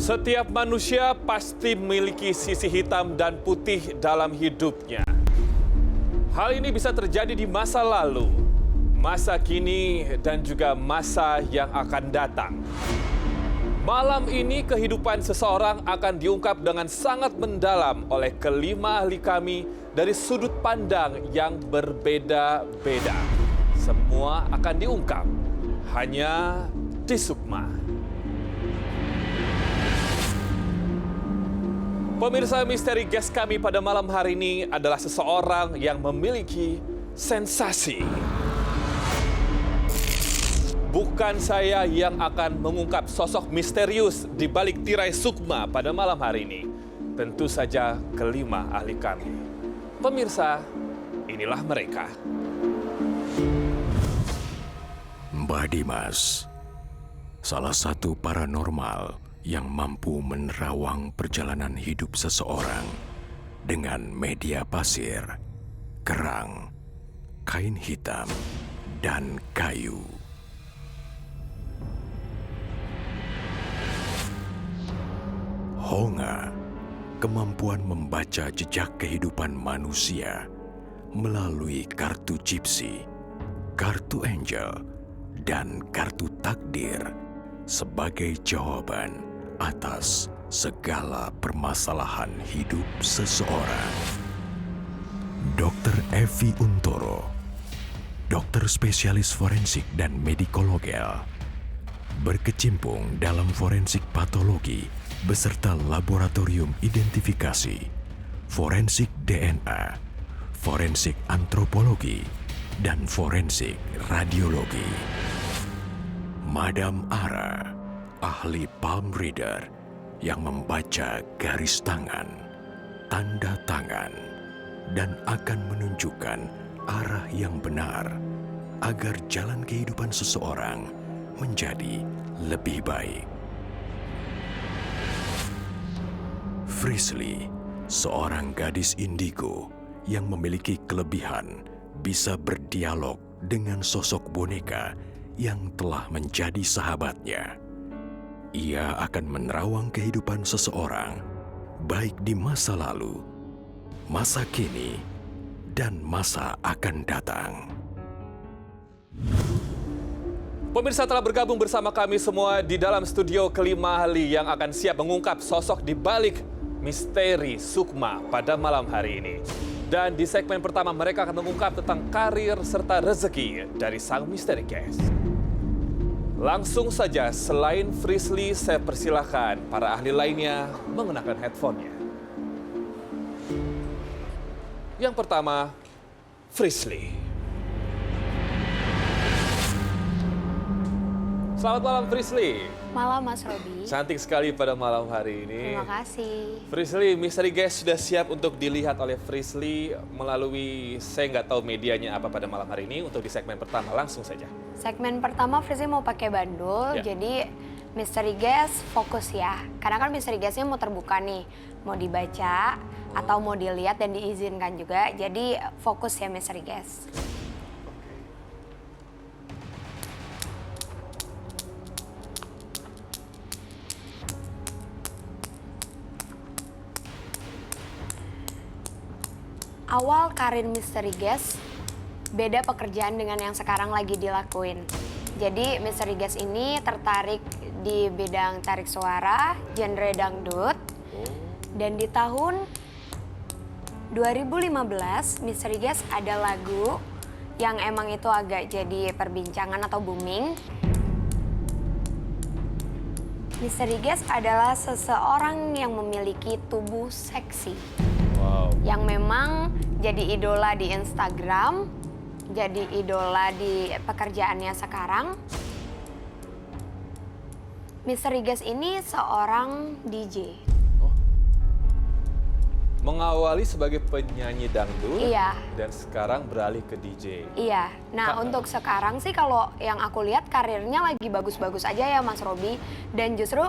Setiap manusia pasti memiliki sisi hitam dan putih dalam hidupnya. Hal ini bisa terjadi di masa lalu, masa kini, dan juga masa yang akan datang. Malam ini kehidupan seseorang akan diungkap dengan sangat mendalam oleh kelima ahli kami dari sudut pandang yang berbeda-beda. Semua akan diungkap hanya di Sukma. Pemirsa, misteri guest kami pada malam hari ini adalah seseorang yang memiliki sensasi. Bukan saya yang akan mengungkap sosok misterius di balik tirai Sukma pada malam hari ini. Tentu saja kelima ahli kami. Pemirsa, inilah mereka. Mbak Dimas, salah satu paranormal yang mampu menerawang perjalanan hidup seseorang dengan media pasir, kerang, kain hitam, dan kayu. Honga, kemampuan membaca jejak kehidupan manusia melalui kartu gypsy, kartu angel, dan kartu takdir sebagai jawaban atas segala permasalahan hidup seseorang. Dr. Evi Untoro, dokter spesialis forensik dan medikologel, berkecimpung dalam forensik patologi beserta laboratorium identifikasi, forensik DNA, forensik antropologi, dan forensik radiologi. Madam Ara, ahli palm reader yang membaca garis tangan, tanda tangan, dan akan menunjukkan arah yang benar agar jalan kehidupan seseorang menjadi lebih baik. Frisley, seorang gadis indigo yang memiliki kelebihan bisa berdialog dengan sosok boneka yang telah menjadi sahabatnya. Ia akan menerawang kehidupan seseorang, baik di masa lalu, masa kini, dan masa akan datang. Pemirsa, telah bergabung bersama kami semua di dalam studio kelima ahli yang akan siap mengungkap sosok di balik misteri Sukma pada malam hari ini. Dan di segmen pertama mereka akan mengungkap tentang karir serta rezeki dari sang misteri guest. Langsung saja, selain Frisley, saya persilahkan para ahli lainnya mengenakan headphone-nya. Yang pertama, Frisley. Selamat malam, Frisley. Malam, Mas Robi. Cantik sekali pada malam hari ini. Terima kasih. Frisley, misteri guest sudah siap untuk dilihat oleh Frisley melalui, saya nggak tahu medianya apa pada malam hari ini. Untuk di segmen pertama, langsung saja. Segmen pertama Frisley mau pakai bandul, Ya. jadi misteri guest fokus ya. Karena kan misteri guestnya mau terbuka nih, mau dibaca atau mau dilihat dan diizinkan juga. Jadi fokus ya misteri guest. Awal karir misteri guest, beda pekerjaan dengan yang sekarang lagi dilakuin. Jadi misteri guest ini tertarik di bidang tarik suara, genre dangdut. Dan di tahun 2015, misteri guest ada lagu yang emang itu agak jadi perbincangan atau booming. Misteri guest adalah seseorang yang memiliki tubuh seksi. Wow. Yang memang jadi idola di Instagram, jadi idola di pekerjaannya sekarang. Misteri guest ini seorang DJ. Mengawali sebagai penyanyi dangdut, Iya. dan sekarang beralih ke DJ. Iya, nah untuk sekarang sih kalau yang aku lihat karirnya lagi bagus-bagus aja ya Mas Robi. Dan justru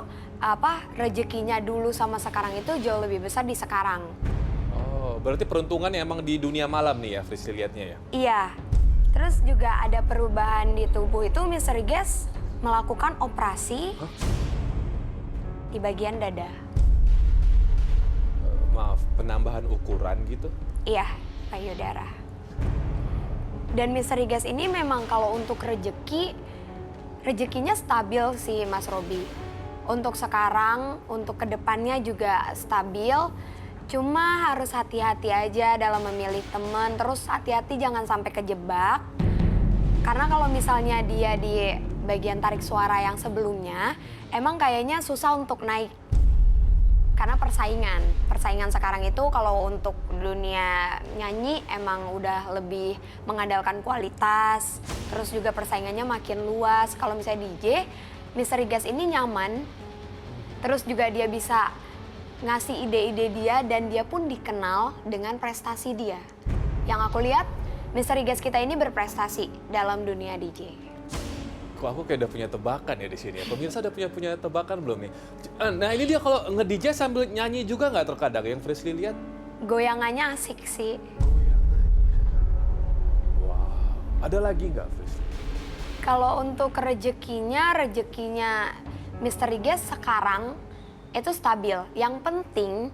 rezekinya dulu sama sekarang itu jauh lebih besar di sekarang. Oh, berarti peruntungan emang di dunia malam nih ya, Frisley lihatnya ya? Iya, terus juga ada perubahan di tubuh itu misteri guest melakukan operasi. di bagian dada. Maaf, penambahan ukuran gitu? Iya, payudara. Dan misteri gas ini memang kalau untuk rezekinya stabil sih Mas Robi. Untuk sekarang, untuk kedepannya juga stabil. Cuma harus hati-hati aja dalam memilih teman. Terus hati-hati jangan sampai kejebak. Karena kalau misalnya dia di bagian tarik suara yang sebelumnya, emang kayaknya susah untuk naik. Karena persaingan sekarang itu kalau untuk dunia nyanyi emang udah lebih mengandalkan kualitas. Terus juga persaingannya makin luas. Kalau misalnya DJ, Misteri Gas ini nyaman. Terus juga dia bisa ngasih ide-ide dia dan dia pun dikenal dengan prestasi dia. Yang aku lihat, Misteri Gas kita ini berprestasi dalam dunia DJ. Kok aku kayak udah punya tebakan ya di sini. Pemirsa udah punya tebakan belum nih? Nah ini dia kalau nge-DJ sambil nyanyi juga nggak terkadang yang Frisley lihat? Goyangannya asik sih. Wow. Ada lagi nggak Frisley? Kalau untuk rezekinya Misteri Gas sekarang itu stabil. Yang penting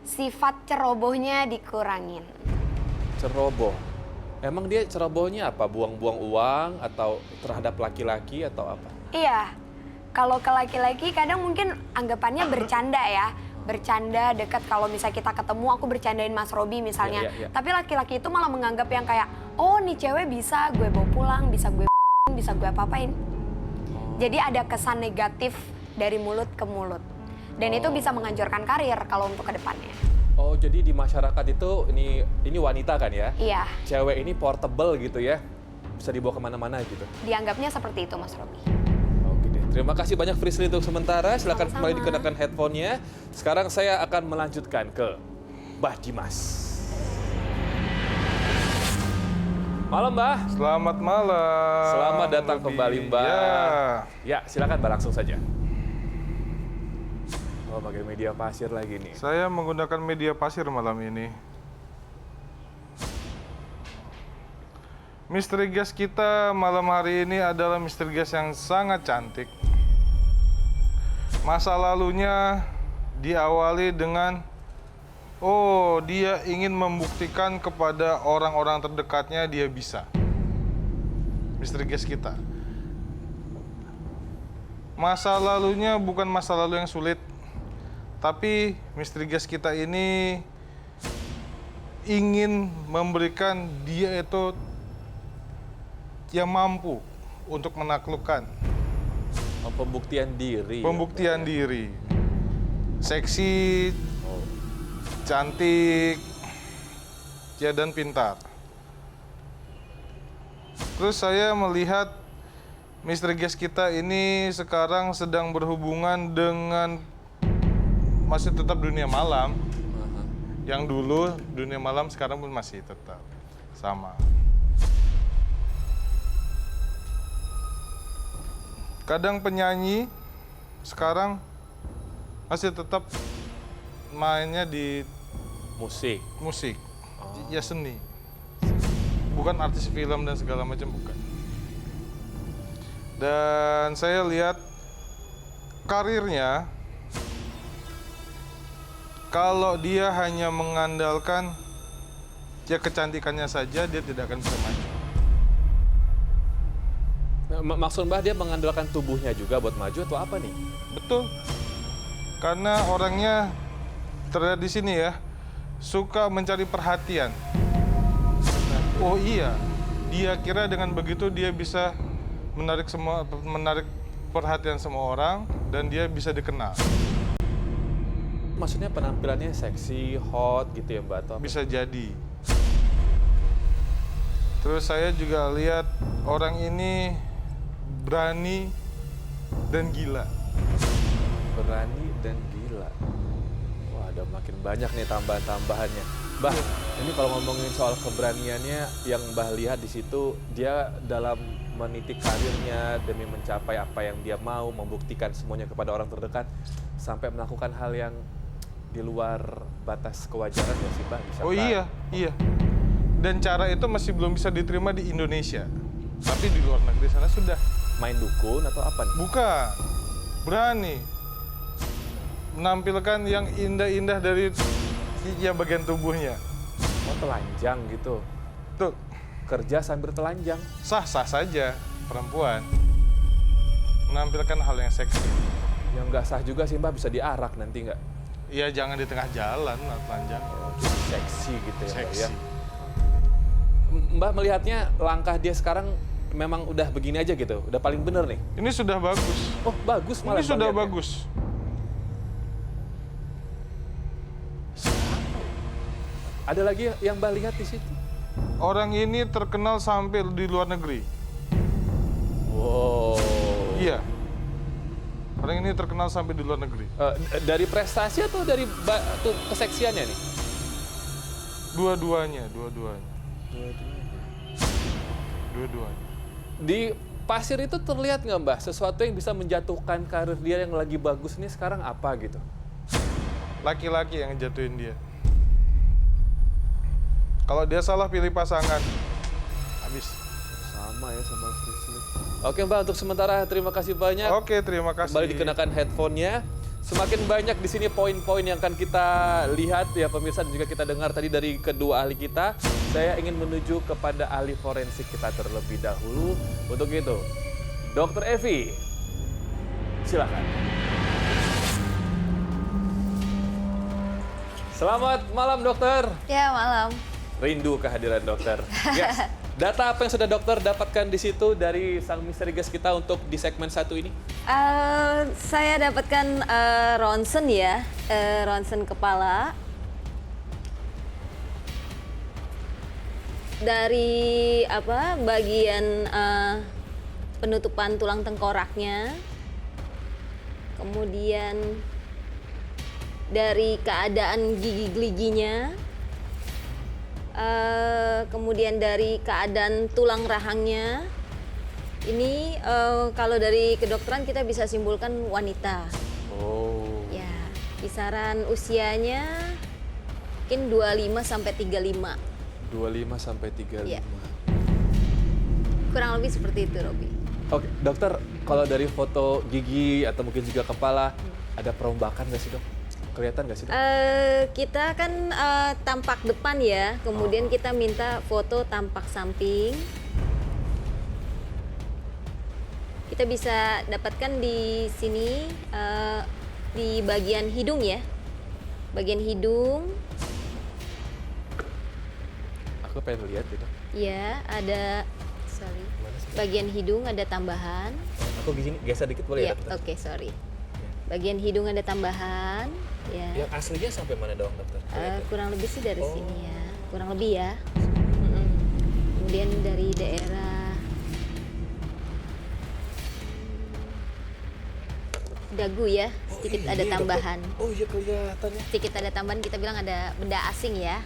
sifat cerobohnya dikurangin. Ceroboh. Emang dia cerobohnya apa? Buang-buang uang atau terhadap laki-laki atau apa? Iya, kalau ke laki-laki kadang mungkin anggapannya bercanda ya. Bercanda deket kalau misalnya kita ketemu aku bercandain Mas Robi misalnya. Iya. Tapi laki-laki itu malah menganggap yang kayak, oh nih cewek bisa gue bawa pulang, bisa gue apa-apain. Jadi ada kesan negatif dari mulut ke mulut. Dan itu bisa menghancurkan karir kalau untuk kedepannya. Oh, jadi di masyarakat itu ini wanita kan ya? Iya, Cewek ini portable gitu ya? Bisa dibawa kemana-mana gitu? dianggapnya seperti itu Mas Robi. Oke deh. Terima kasih banyak Frisley untuk sementara. Silakan Sama-sama. kembali dikenakan headphone-nya. Sekarang saya akan melanjutkan ke Mbah Dimas. Malam Mbah. Selamat malam. Selamat datang Robi. kembali Mbah. Ya. Ya, silakan Mbah langsung saja. Oh, pakai media pasir lagi nih. Saya menggunakan media pasir malam ini. Misteri gas kita malam hari ini adalah misteri gas yang sangat cantik. Masa lalunya diawali dengan, oh dia ingin membuktikan kepada orang-orang terdekatnya dia bisa. Misteri gas kita. Masa lalunya bukan masa lalu yang sulit. Tapi misteri gas kita ini ingin memberikan dia itu yang mampu untuk menaklukkan. Pembuktian diri. Pembuktian diri. Seksi, cantik, ya dan pintar. Terus saya melihat misteri gas kita ini sekarang sedang berhubungan dengan masih tetap dunia malam. Yang dulu dunia malam sekarang pun masih tetap sama. Kadang penyanyi sekarang masih tetap mainnya di Musik. musik, ya seni. Bukan artis film dan segala macam, bukan. Dan saya lihat karirnya, kalau dia hanya mengandalkan ya kecantikannya saja, dia tidak akan bisa maju. Maksud Mbah dia mengandalkan tubuhnya juga buat maju atau apa nih? Betul. Karena orangnya terlihat di sini ya, suka mencari perhatian. Oh iya, dia kira dengan begitu dia bisa menarik perhatian semua orang dan dia bisa dikenal. Maksudnya penampilannya seksi, hot gitu ya Mbak? Atau apa? Bisa jadi. Terus saya juga lihat orang ini berani dan gila. Berani dan gila. Wah, ada makin banyak nih tambahan-tambahannya. Mbah, ini kalau ngomongin soal keberaniannya, yang Mbah lihat di situ, dia dalam meniti karirnya demi mencapai apa yang dia mau, membuktikan semuanya kepada orang terdekat, sampai melakukan hal yang di luar batas kewajaran ya sih, Mbah? Oh iya, iya. Dan cara itu masih belum bisa diterima di Indonesia. Tapi di luar negeri sana sudah. Main dukun atau apa nih? Bukan. Berani. menampilkan yang indah-indah dari ya bagian tubuhnya. Oh, telanjang gitu. Tuh, Kerja sambil telanjang. sah-sah saja perempuan menampilkan hal yang seksi. Yang nggak sah juga sih Mbak, bisa diarak nanti nggak? Ya jangan di tengah jalan lah telanjang. Seksi gitu ya Mbak ya. Seksi. Mbak melihatnya langkah dia sekarang memang udah begini aja gitu, udah paling bener nih. Ini sudah bagus. Oh bagus malah. Ini sudah Mbak lihatnya. bagus. Ada lagi yang Mbak lihat di situ? Orang ini terkenal sampai di luar negeri. Wow. Iya. Orang ini terkenal sampai di luar negeri. Dari prestasi atau dari tuh keseksiannya nih? Dua-duanya. Di pasir itu terlihat nggak Mbak sesuatu yang bisa menjatuhkan karir dia yang lagi bagus ini sekarang apa gitu? Laki-laki yang jatuhin dia. Kalau dia salah pilih pasangan, habis. Sama ya sama Frisly. Oke Mbak, untuk sementara terima kasih banyak. Oke, terima kasih. Kembali dikenakan headphone-nya. Semakin banyak di sini poin-poin yang akan kita lihat ya pemirsa dan juga kita dengar tadi dari kedua ahli kita. Saya ingin menuju kepada ahli forensik kita terlebih dahulu. Untuk itu, Dr. Evi, silakan. Selamat malam dokter. Ya, malam. Rindu kehadiran dokter. Yes. Data apa yang sudah dokter dapatkan di situ dari sang misteri guest kita untuk di segmen 1 ini? Saya dapatkan ronsen ya, ronsen kepala. Dari bagian penutupan tulang tengkoraknya. Kemudian dari keadaan gigi-giginya. Kemudian dari keadaan tulang rahangnya, ini kalau dari kedokteran kita bisa simpulkan wanita. Oh. Ya, kisaran usianya mungkin 25 sampai 35. 25 sampai 35. Ya. Kurang lebih seperti itu, Robi. Oke, dokter, kalau dari foto gigi atau mungkin juga kepala, ada perombakan nggak sih dok? Kelihatan nggak sih dok? Kita kan tampak depan ya, kemudian kita minta foto tampak samping. Kita bisa dapatkan di sini di bagian hidung ya, bagian hidung. Aku pengen lihat itu. Ya, ada bagian hidung ada tambahan. Aku gini geser dikit boleh Ya, ya dokter? oke, sorry. Bagian hidung ada tambahan. Ya. Yang aslinya sampai mana dong dokter? Kurang lebih sih dari Oh. sini ya, kurang lebih ya. Mm-mm. Kemudian dari daerah dagu ya, sedikit ada tambahan. Oh iya kelihatan ya. Sedikit ada tambahan, kita bilang ada benda asing ya.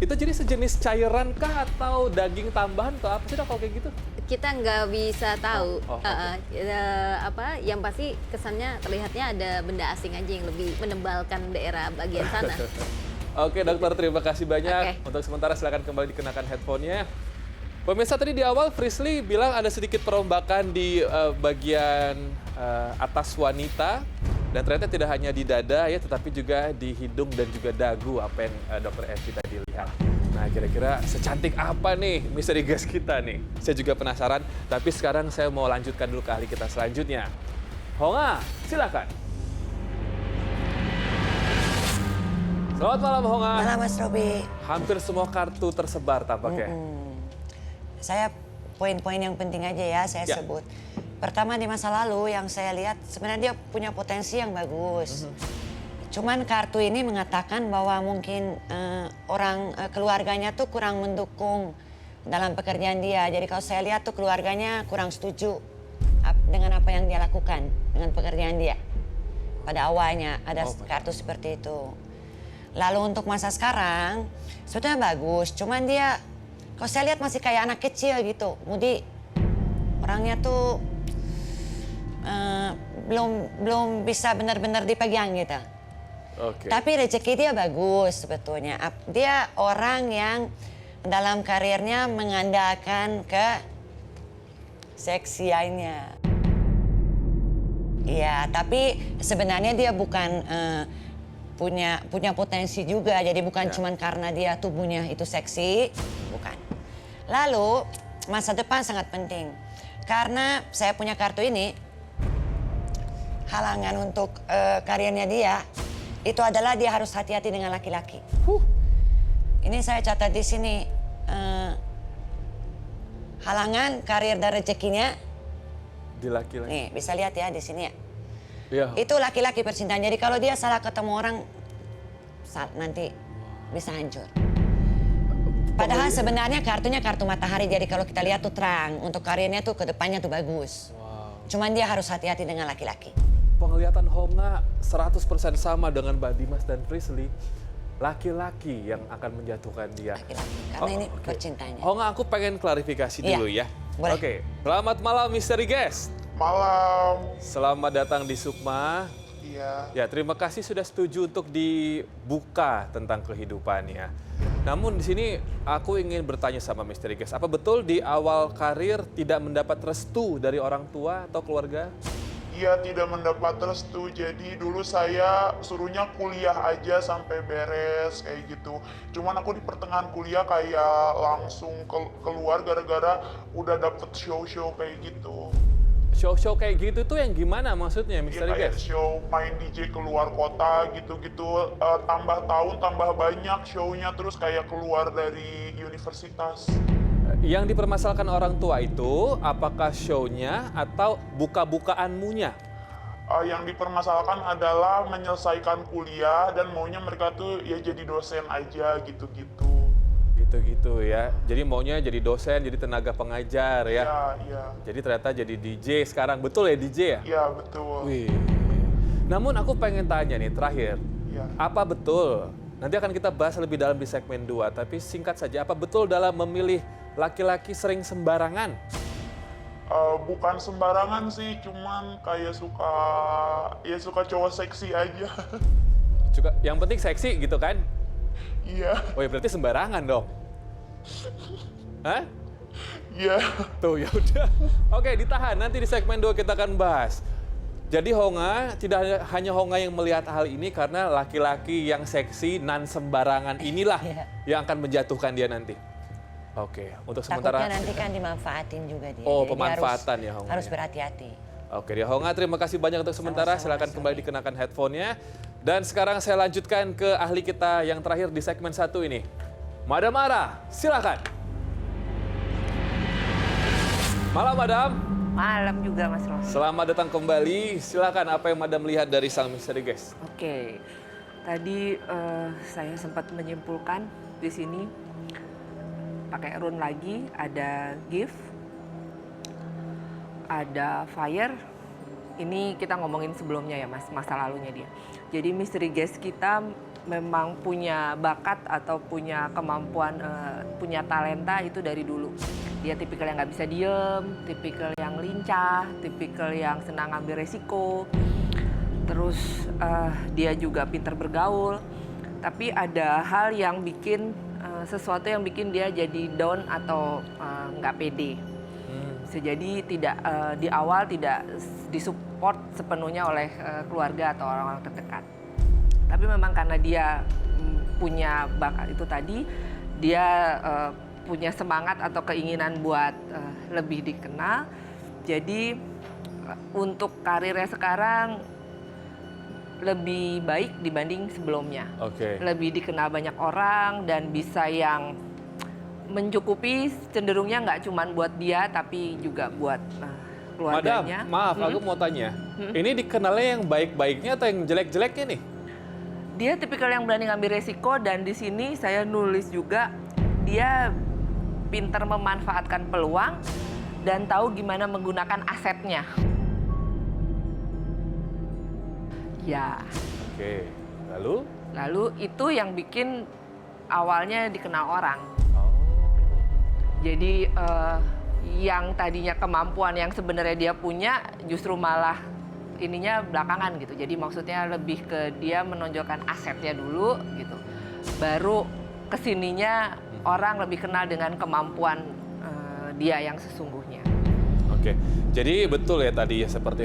Itu jadi sejenis cairan kah atau daging tambahan atau apa sih dok kalau kayak gitu? Kita nggak bisa tahu. Oh, oke. Yang pasti kesannya terlihatnya ada benda asing aja yang lebih menebalkan daerah bagian sana. Oke dokter, terima kasih banyak. Oke. Untuk sementara silakan kembali dikenakan headphone-nya. Pemirsa tadi di awal Frisly bilang ada sedikit perombakan di bagian atas wanita. Dan ternyata tidak hanya di dada ya, tetapi juga di hidung dan juga dagu apa yang Dr. Evi tadi lihat. Nah kira-kira secantik apa nih misteri guest kita nih? Saya juga penasaran, tapi sekarang saya mau lanjutkan dulu ke ahli kita selanjutnya. Honga, silakan. Selamat malam Honga. Malam Mas Robi. Hampir semua kartu tersebar tampaknya. Saya poin-poin yang penting aja ya saya Ya. sebut. Pertama di masa lalu yang saya lihat sebenarnya dia punya potensi yang bagus. Cuman kartu ini mengatakan bahwa mungkin keluarganya tuh kurang mendukung dalam pekerjaan dia. Jadi kalau saya lihat tuh keluarganya kurang setuju dengan apa yang dia lakukan dengan pekerjaan dia. Pada awalnya ada kartu seperti itu. Lalu untuk masa sekarang sebetulnya bagus. Cuman dia kalau saya lihat masih kayak anak kecil gitu. Mudi orangnya tuh belum bisa benar-benar dipegang gitu. Oke. Tapi rezeki dia bagus sebetulnya. Dia orang yang dalam karirnya mengandalkan ke seksiannya. Iya, tapi sebenarnya dia bukan punya potensi juga. Jadi bukan cuman karena dia tubuhnya itu seksi, bukan. Lalu masa depan sangat penting. Karena saya punya kartu ini, halangan untuk karirnya dia itu adalah dia harus hati-hati dengan laki-laki. Ini saya catat di sini. Halangan karir dan rezekinya. Di laki-laki. Nih, bisa lihat ya di sini ya. Iya. Itu laki-laki percintaan. Jadi kalau dia salah ketemu orang, nanti bisa hancur. Padahal sebenarnya kartunya kartu matahari. Jadi kalau kita lihat tuh terang. Untuk karirnya tuh ke depannya tuh bagus. Wow. Cuman dia harus hati-hati dengan laki-laki. Penglihatan Honga 100% sama dengan Mbak Dimas dan Prisly. Laki-laki yang akan menjatuhkan dia. Laki-laki. Karena ini oke. percintaannya. Honga, aku pengen klarifikasi Iya, dulu ya. boleh. Oke, selamat malam Misteri Guest. Malam. Selamat datang di Sukma. Iya. Ya, terima kasih sudah setuju untuk dibuka tentang kehidupannya. Namun di sini aku ingin bertanya sama Misteri Guest, apa betul di awal karir tidak mendapat restu dari orang tua atau keluarga? Iya, tidak mendapat restu. Jadi dulu saya suruhnya kuliah aja sampai beres kayak gitu. Cuman aku di pertengahan kuliah kayak langsung keluar gara-gara udah dapet show-show kayak gitu. Show-show kayak gitu tuh yang gimana maksudnya, Iya, Misteri kayak Guest? show main DJ keluar kota gitu-gitu. Tambah tahun tambah banyak show-nya, terus kayak keluar dari universitas. Yang dipermasalahkan orang tua itu apakah show-nya atau buka-bukaanmunya? Yang dipermasalahkan adalah menyelesaikan kuliah dan maunya mereka tuh ya jadi dosen aja gitu-gitu. Gitu-gitu ya. Jadi maunya jadi dosen, jadi tenaga pengajar ya. Iya, iya. Jadi ternyata jadi DJ sekarang. Betul ya DJ ya? Iya, betul. Wih. Namun aku pengen tanya nih terakhir. Iya. Apa betul? Nanti akan kita bahas lebih dalam di segmen 2. Tapi singkat saja, apa betul dalam memilih laki-laki sering sembarangan? Bukan sembarangan sih, cuman kayak suka cowok seksi aja. Juga yang penting seksi gitu kan? Iya, Oh ya berarti sembarangan dong. Hah? iya. Tuh ya udah. Oke, ditahan. Nanti di segmen 2 kita akan bahas. Jadi Honga, tidak hanya Honga yang melihat hal ini karena laki-laki yang seksi nan sembarangan inilah yang akan menjatuhkan dia nanti. Oke, untuk sementara. Takutnya nanti kan dimanfaatin juga dia. Oh, Jadi dia pemanfaatan ya, Honga, Harus ya. berhati-hati. Oke, dia Honga, terima kasih banyak untuk sementara. Silakan kembali dikenakan headphone-nya. Dan sekarang saya lanjutkan ke ahli kita yang terakhir di segmen 1 ini. Madam Ara, silakan. Malam, Madam. Malam juga, Mas Ros. Selamat datang kembali. Silakan apa yang Madam lihat dari sang Misteri Guest. Oke, tadi saya sempat menyimpulkan di sini pakai rune lagi, ada gift, ada fire. Ini kita ngomongin sebelumnya ya Mas, masa lalunya dia. Jadi Misteri Guest kita memang punya bakat atau punya kemampuan, punya talenta itu dari dulu. Dia tipikal yang nggak bisa diem, tipikal yang lincah, tipikal yang senang ambil resiko. Terus dia juga pintar bergaul. Tapi ada hal yang bikin, sesuatu yang bikin dia jadi down atau nggak pede. Bisa jadi tidak di awal tidak disupport sepenuhnya oleh keluarga atau orang-orang terdekat. Tapi memang karena dia punya bakat itu tadi, dia punya semangat atau keinginan buat lebih dikenal. Jadi untuk karirnya sekarang lebih baik dibanding sebelumnya. Oke. Lebih dikenal banyak orang dan bisa yang mencukupi, cenderungnya nggak cuma buat dia tapi juga buat Madam, keluarganya. maaf, aku mau tanya. Ini dikenalnya yang baik-baiknya atau yang jelek-jeleknya nih? Dia tipikal yang berani ngambil resiko dan di sini saya nulis juga dia pintar memanfaatkan peluang dan tahu gimana menggunakan asetnya. Ya, Oke, lalu? lalu itu yang bikin awalnya dikenal orang. Jadi yang tadinya kemampuan yang sebenarnya dia punya justru malah ininya belakangan gitu. Jadi maksudnya lebih ke dia menonjolkan asetnya dulu gitu. Baru kesininya orang lebih kenal dengan kemampuan dia yang sesungguhnya. Oke, jadi betul ya tadi ya seperti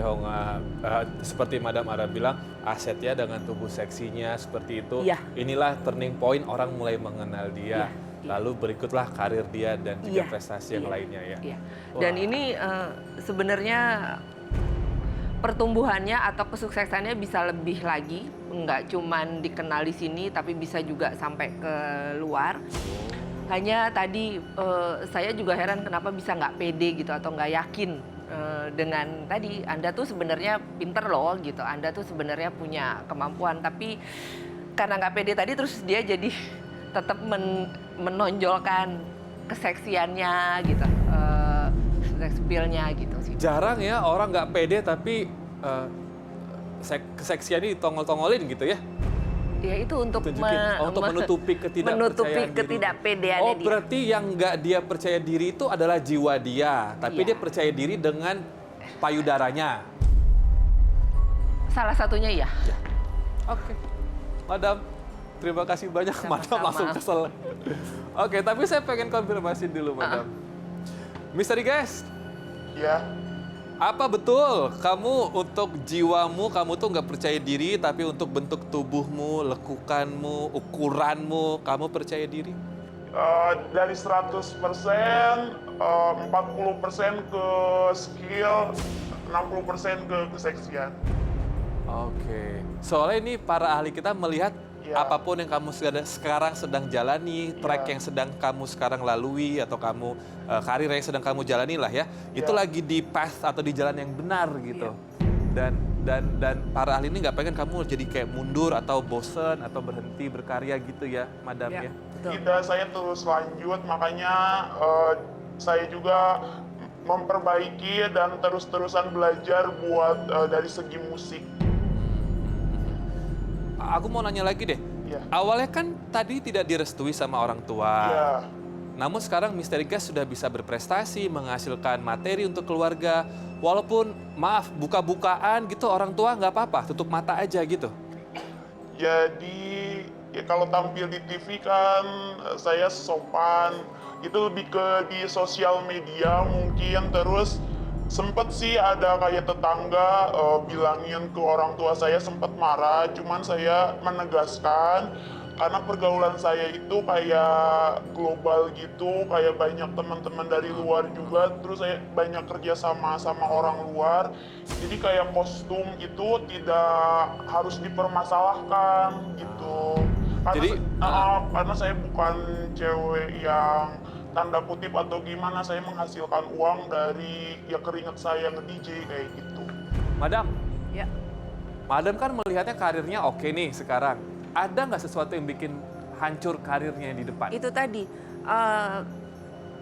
seperti Madam Ara bilang, asetnya dengan tubuh seksinya seperti itu. Iya. Inilah turning point, orang mulai mengenal dia. Iya. Lalu berikutlah karir dia dan juga Iya. prestasi yang lainnya ya. Iya. Wah. Dan ini sebenarnya pertumbuhannya atau kesuksesannya bisa lebih lagi, nggak cuman dikenal di sini, tapi bisa juga sampai ke luar. Hanya tadi saya juga heran kenapa bisa nggak pede gitu atau nggak yakin dengan tadi Anda tuh sebenarnya pinter loh gitu, Anda tuh sebenarnya punya kemampuan, tapi karena nggak pede tadi terus dia jadi tetap menonjolkan keseksiannya gitu, sex appeal-nya gitu sih. Jarang ya orang nggak pede tapi keseksiannya ditongol-tongolin gitu ya. Ya itu untuk Tunjukin. untuk menutupi ketidakpercayaan ketidakpedeannya Oh, dia. berarti yang nggak dia percaya diri itu adalah jiwa dia, tapi Iya. dia percaya diri dengan payudaranya. Salah satunya ya. Oke, Madam, terima kasih banyak. Madam Sama-sama. langsung kesel. Oke, tapi saya pengen konfirmasi dulu, Madam. Misteri Guys, Ya, apa betul kamu untuk jiwamu, kamu tuh nggak percaya diri, tapi untuk bentuk tubuhmu, lekukanmu, ukuranmu, kamu percaya diri? dari 100%, 40% ke skill, 60% ke keseksian. Oke, soalnya ini para ahli kita melihat Ya. apapun yang kamu sekarang sedang jalani, track Ya. yang sedang kamu sekarang lalui, atau kamu karir yang sedang kamu jalani lah ya, itu lagi di path atau di jalan yang benar gitu. Dan para ahli ini nggak pengen kamu jadi kayak mundur atau bosen atau berhenti berkarya gitu ya, Madam ya. Betul. Tidak, saya terus lanjut, makanya saya juga memperbaiki dan terus-terusan belajar buat dari segi musik. Aku mau nanya lagi deh. Iya. Awalnya kan tadi tidak direstui sama orang tua. Ya, Namun sekarang Misteri Guys sudah bisa berprestasi, menghasilkan materi untuk keluarga. Walaupun maaf, buka-bukaan gitu orang tua nggak apa-apa, tutup mata aja gitu. jadi ya kalau tampil di TV kan saya sopan. Itu lebih ke di sosial media mungkin. Terus sempet sih ada kayak tetangga bilangin ke orang tua saya, sempet marah. Cuman saya menegaskan karena pergaulan saya itu kayak global gitu, kayak banyak teman-teman dari luar juga. Terus saya banyak kerja sama orang luar. Jadi kayak kostum itu tidak harus dipermasalahkan gitu. Karena saya bukan cewek yang tanda kutip atau gimana, saya menghasilkan uang dari ya keringat saya nge-DJ kayak gitu. Madam, Ya. Madam kan melihatnya karirnya oke nih sekarang. Ada nggak sesuatu yang bikin hancur karirnya di depan? Itu tadi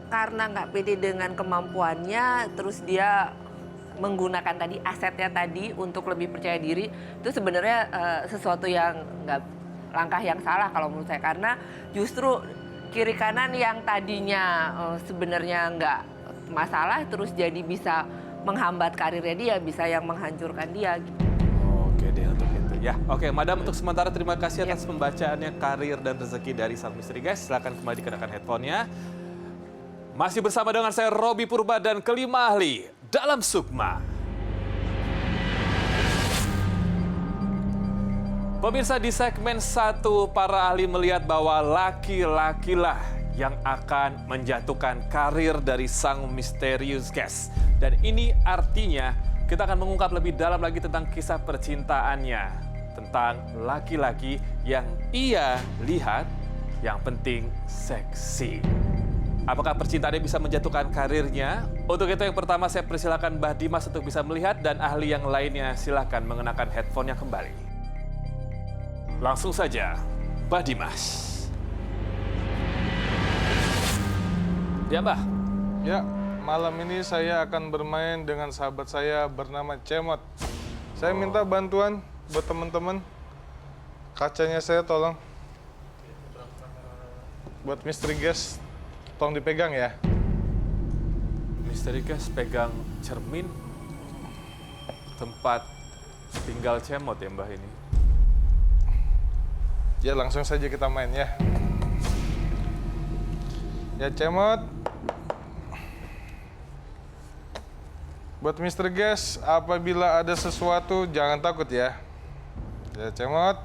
karena nggak pede dengan kemampuannya, terus dia menggunakan tadi asetnya tadi untuk lebih percaya diri, itu sebenarnya sesuatu yang langkah yang salah kalau menurut saya, karena justru kiri kanan yang tadinya sebenarnya nggak masalah terus jadi bisa menghambat karirnya dia, bisa yang menghancurkan dia. Oke deh untuk itu ya. Oke, Madam, untuk sementara terima kasih atas pembacaannya karir dan rezeki dari sang misteri guys. Silakan kembali kenakan headphone-nya. Masih bersama dengan saya Robi Purba dan kelima ahli dalam Sukma. Pemirsa, di segmen 1 para ahli melihat bahwa laki-lakilah yang akan menjatuhkan karir dari sang misterius guest. Dan ini artinya kita akan mengungkap lebih dalam lagi tentang kisah percintaannya. Tentang laki-laki yang ia lihat yang penting seksi. Apakah percintaannya bisa menjatuhkan karirnya? Untuk itu yang pertama saya persilakan Mbah Dimas untuk bisa melihat dan ahli yang lainnya silakan mengenakan headphone-nya kembali. Langsung saja, Mbah Dimas. Ya, Mbah. Ya, malam ini saya akan bermain dengan sahabat saya bernama Cemot. Saya minta bantuan buat teman-teman. Kacanya saya tolong. Buat misteri guest, tolong dipegang ya. Misteri guys pegang cermin tempat tinggal Cemot ya, Mbah ini. Ya, langsung saja kita main ya. Ya, Cemot. Buat Mr. Guest, apabila ada sesuatu jangan takut ya. Ya, Cemot.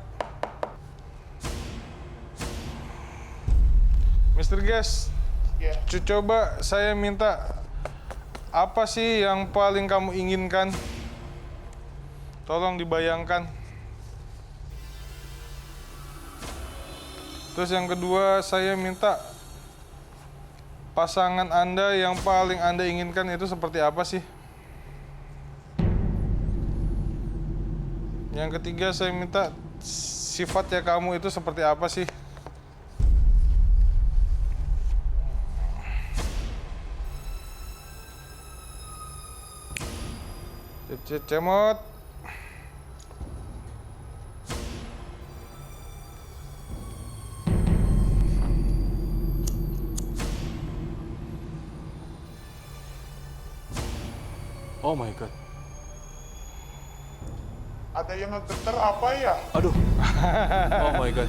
Mr. Guest, Ya. coba saya minta apa sih yang paling kamu inginkan? Tolong dibayangkan. Terus yang kedua, saya minta pasangan Anda yang paling Anda inginkan itu seperti apa sih? Yang ketiga, saya minta sifatnya kamu itu seperti apa sih? Cemot. Oh my God. Ada yang ngegeter apa ya? Aduh. Oh my God.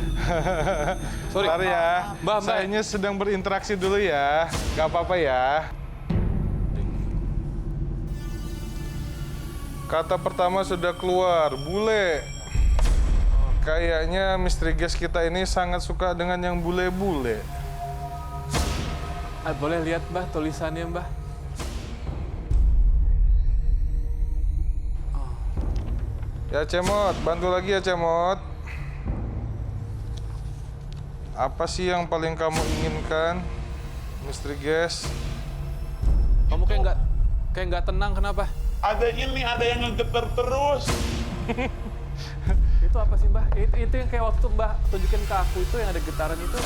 Sorry. Bentar ya. Mbak. Sayanya sedang berinteraksi dulu ya. Gak apa-apa ya. Kata pertama sudah keluar, bule. Kayaknya misteri guest kita ini sangat suka dengan yang bule-bule. Boleh lihat Mbah tulisannya Mbah? Ya Cemot, bantu lagi ya Cemot. Apa sih yang paling kamu inginkan, misteri guest? Kamu kayak nggak tenang, kenapa? Ada yang ngegeter terus. Itu apa sih Mbah? Itu yang kayak waktu Mbah tunjukin ke aku itu yang ada getaran itu.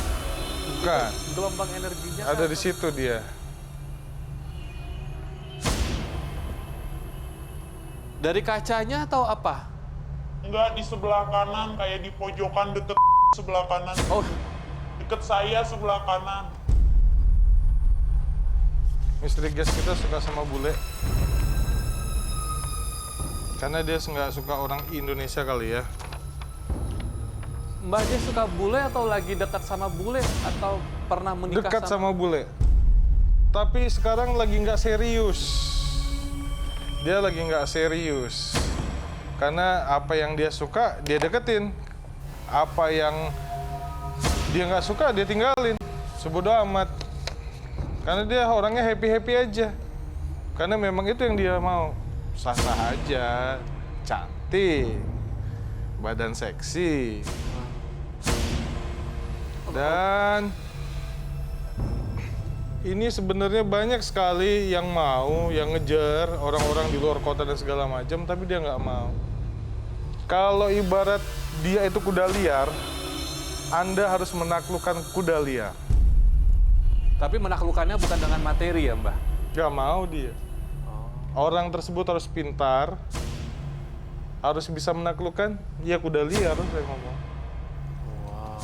Bukan. Gelombang energinya. Ada kan? di situ dia. Dari kacanya atau apa? Enggak, di sebelah kanan, kayak di pojokan deket sebelah kanan. Oh, Deket saya sebelah kanan. Misteri guest kita suka sama bule. Karena dia nggak suka orang Indonesia kali ya. Mbah dia suka bule atau lagi dekat sama bule atau pernah menikah Dekat sama bule. Tapi sekarang lagi nggak serius. Dia lagi nggak serius. Karena apa yang dia suka, dia deketin. Apa yang dia nggak suka, dia tinggalin. Sebodoh amat. Karena dia orangnya happy-happy aja. Karena memang itu yang dia mau. Sah-sah aja, cantik, badan seksi. Dan ini sebenarnya banyak sekali yang mau, yang ngejar orang-orang di luar kota dan segala macam, tapi dia nggak mau. Kalau ibarat dia itu kuda liar, Anda harus menaklukkan kuda liar. Tapi menaklukkannya bukan dengan materi ya Mbah? Gak mau dia. Orang tersebut harus pintar, harus bisa menaklukkan. Ya kuda liar, saya ngomong. Wow.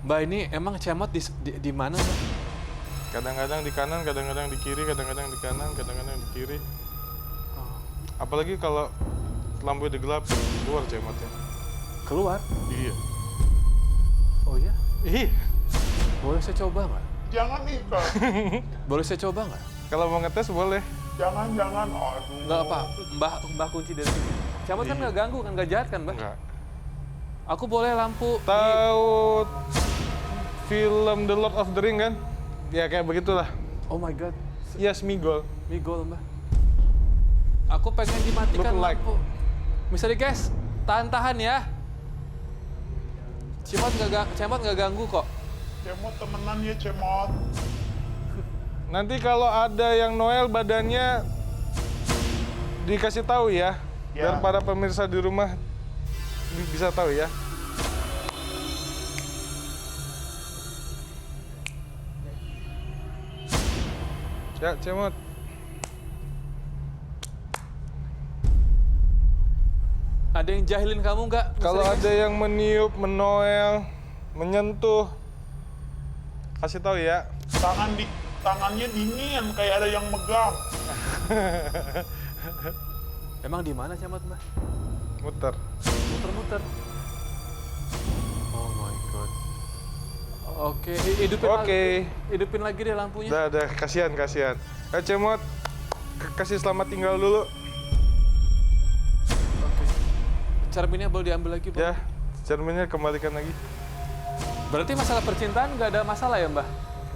Mbak ini emang Cemot di mana Mbak? Kadang-kadang di kanan, kadang-kadang di kiri, kadang-kadang di kanan, kadang-kadang di kiri. Apalagi kalau lampu udah gelap, keluar Cemotnya. Keluar? Iya. Oh iya? Ih, Boleh saya coba nggak? Jangan nih, Kak. Boleh saya coba nggak? kalau mau ngetes boleh. Jangan. Aduh. Nggak apa, Mbah kunci dari sini. Cemot kan nggak ganggu kan, nggak jahat kan Mbah? Enggak. Aku boleh lampu Tahu film The Lord of the Ring kan? Ya kayak begitulah. Oh my God, Iya, Smigol. Migol Mbah. Aku pengen dimatikan Look alike. lampu. Misalnya guys, tahan-tahan ya. Cemot nggak ganggu kok. Cemot temenan ya, Cemot. Nanti kalau ada yang Noel badannya dikasih tahu ya, Ya. biar para pemirsa di rumah bisa tahu ya. Ya, Cemot. Ada yang jahilin kamu nggak? Kalau Misalnya, ada yang meniup, menoel, menyentuh, kasih tahu ya. Tangannya dingin, kayak ada yang megang. Emang di mana Cemot Mbah? Muter. Muter-muter. Oh my God. Oke, hidupin Oke. lagi. Hidupin lagi deh lampunya. Udah, kasihan. Cemot, kasih selamat tinggal dulu. Oke. Cerminnya boleh diambil lagi, Pak? Ya, cerminnya kembalikan lagi. Berarti masalah percintaan nggak ada masalah ya, Mbah?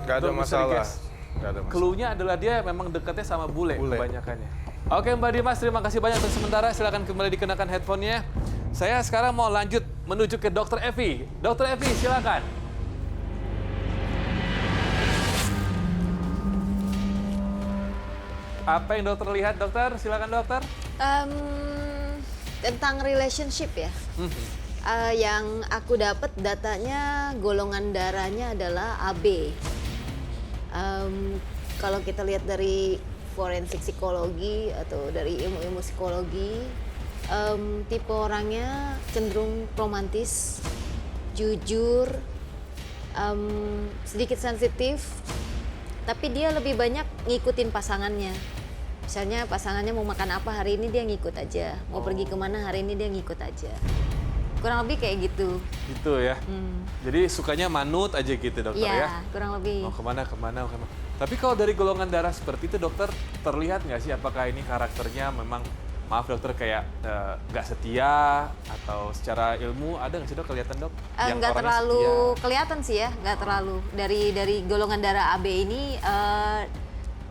Nggak ada Untuk Misteri masalah. Guest. Nggak ada masalah. Clue-nya adalah dia memang dekatnya sama bule Bule. kebanyakannya. Oke Mbak Dimas, terima kasih banyak untuk sementara. Silakan kembali dikenakan headphone-nya. Saya sekarang mau lanjut menuju ke Dr. Evi. Dr. Evi, silakan. Apa yang dokter lihat, dokter? Silakan dokter. Tentang relationship ya. Yang aku dapat datanya golongan darahnya adalah AB. Kalau kita lihat dari forensik psikologi atau dari ilmu-ilmu psikologi, tipe orangnya cenderung romantis, jujur, sedikit sensitif, tapi dia lebih banyak ngikutin pasangannya. Misalnya pasangannya mau makan apa hari ini dia ngikut aja, mau pergi kemana hari ini dia ngikut aja. Kurang lebih kayak gitu. Gitu ya. Jadi sukanya manut aja gitu dokter ya? Iya, kurang lebih. Mau kemana. Tapi kalau dari golongan darah seperti itu dokter, terlihat nggak sih apakah ini karakternya memang, maaf dokter, kayak nggak setia atau secara ilmu ada nggak sih dok kelihatan dok? Yang Nggak orangnya terlalu setia? kelihatan sih ya, nggak terlalu. Dari golongan darah AB ini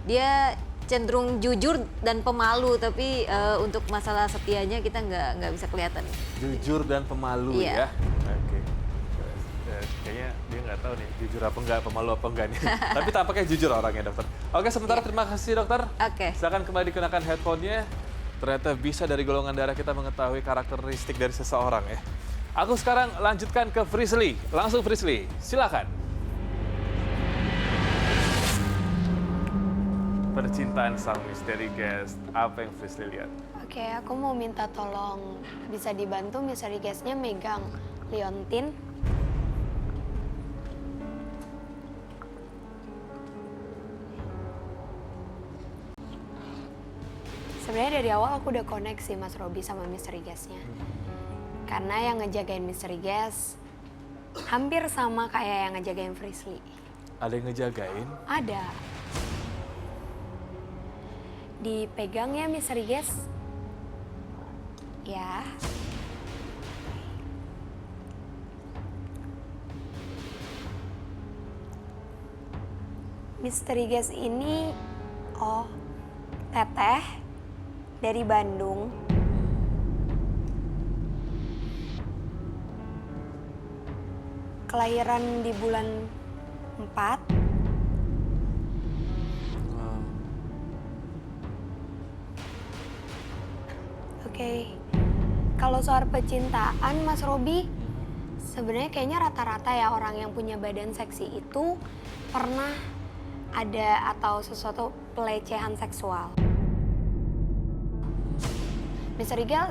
dia cenderung jujur dan pemalu, tapi untuk masalah setianya kita nggak bisa kelihatan. Jujur dan pemalu Iya. ya. Oke. Kayaknya dia nggak tahu nih jujur apa enggak, pemalu apa enggak nih. Tapi tampaknya jujur orangnya dokter. Oke, sementara terima kasih dokter. Oke. Silakan kembali dikenakan headphone-nya. Ternyata bisa dari golongan darah kita mengetahui karakteristik dari seseorang ya. Aku sekarang lanjutkan ke Frisly. Langsung Frisly, silakan. Percintaan sang misteri guest, apa yang Frisly lihat? Oke, aku mau minta tolong bisa dibantu misteri guest-nya megang liontin. Sebenarnya dari awal aku udah koneksi Mas Robi sama misteri guest-nya. Karena yang ngejagain misteri guest hampir sama kayak yang ngejagain Frisly. Ada yang ngejagain? Ada. Dipegang ya misteri guest. Ya. Misteri guest ini, oh, Teteh dari Bandung. Kelahiran di bulan 4. Oke. Kalau soal percintaan, Mas Robi, sebenarnya kayaknya rata-rata ya orang yang punya badan seksi itu pernah ada atau sesuatu pelecehan seksual. Mr. Rigel,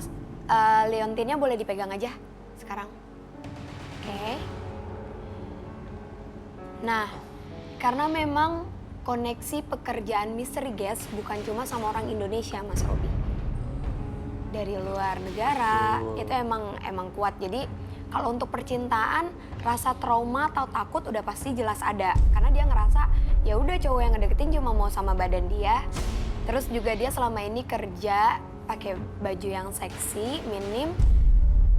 liontinnya boleh dipegang aja sekarang. Oke. Nah, karena memang koneksi pekerjaan Misteri Guest bukan cuma sama orang Indonesia, Mas Robi. Dari luar negara, itu emang kuat. Jadi kalau untuk percintaan, rasa trauma atau takut udah pasti jelas ada. Karena dia ngerasa, ya udah cowok yang ngedeketin cuma mau sama badan dia. Terus juga dia selama ini kerja pakai baju yang seksi, minim.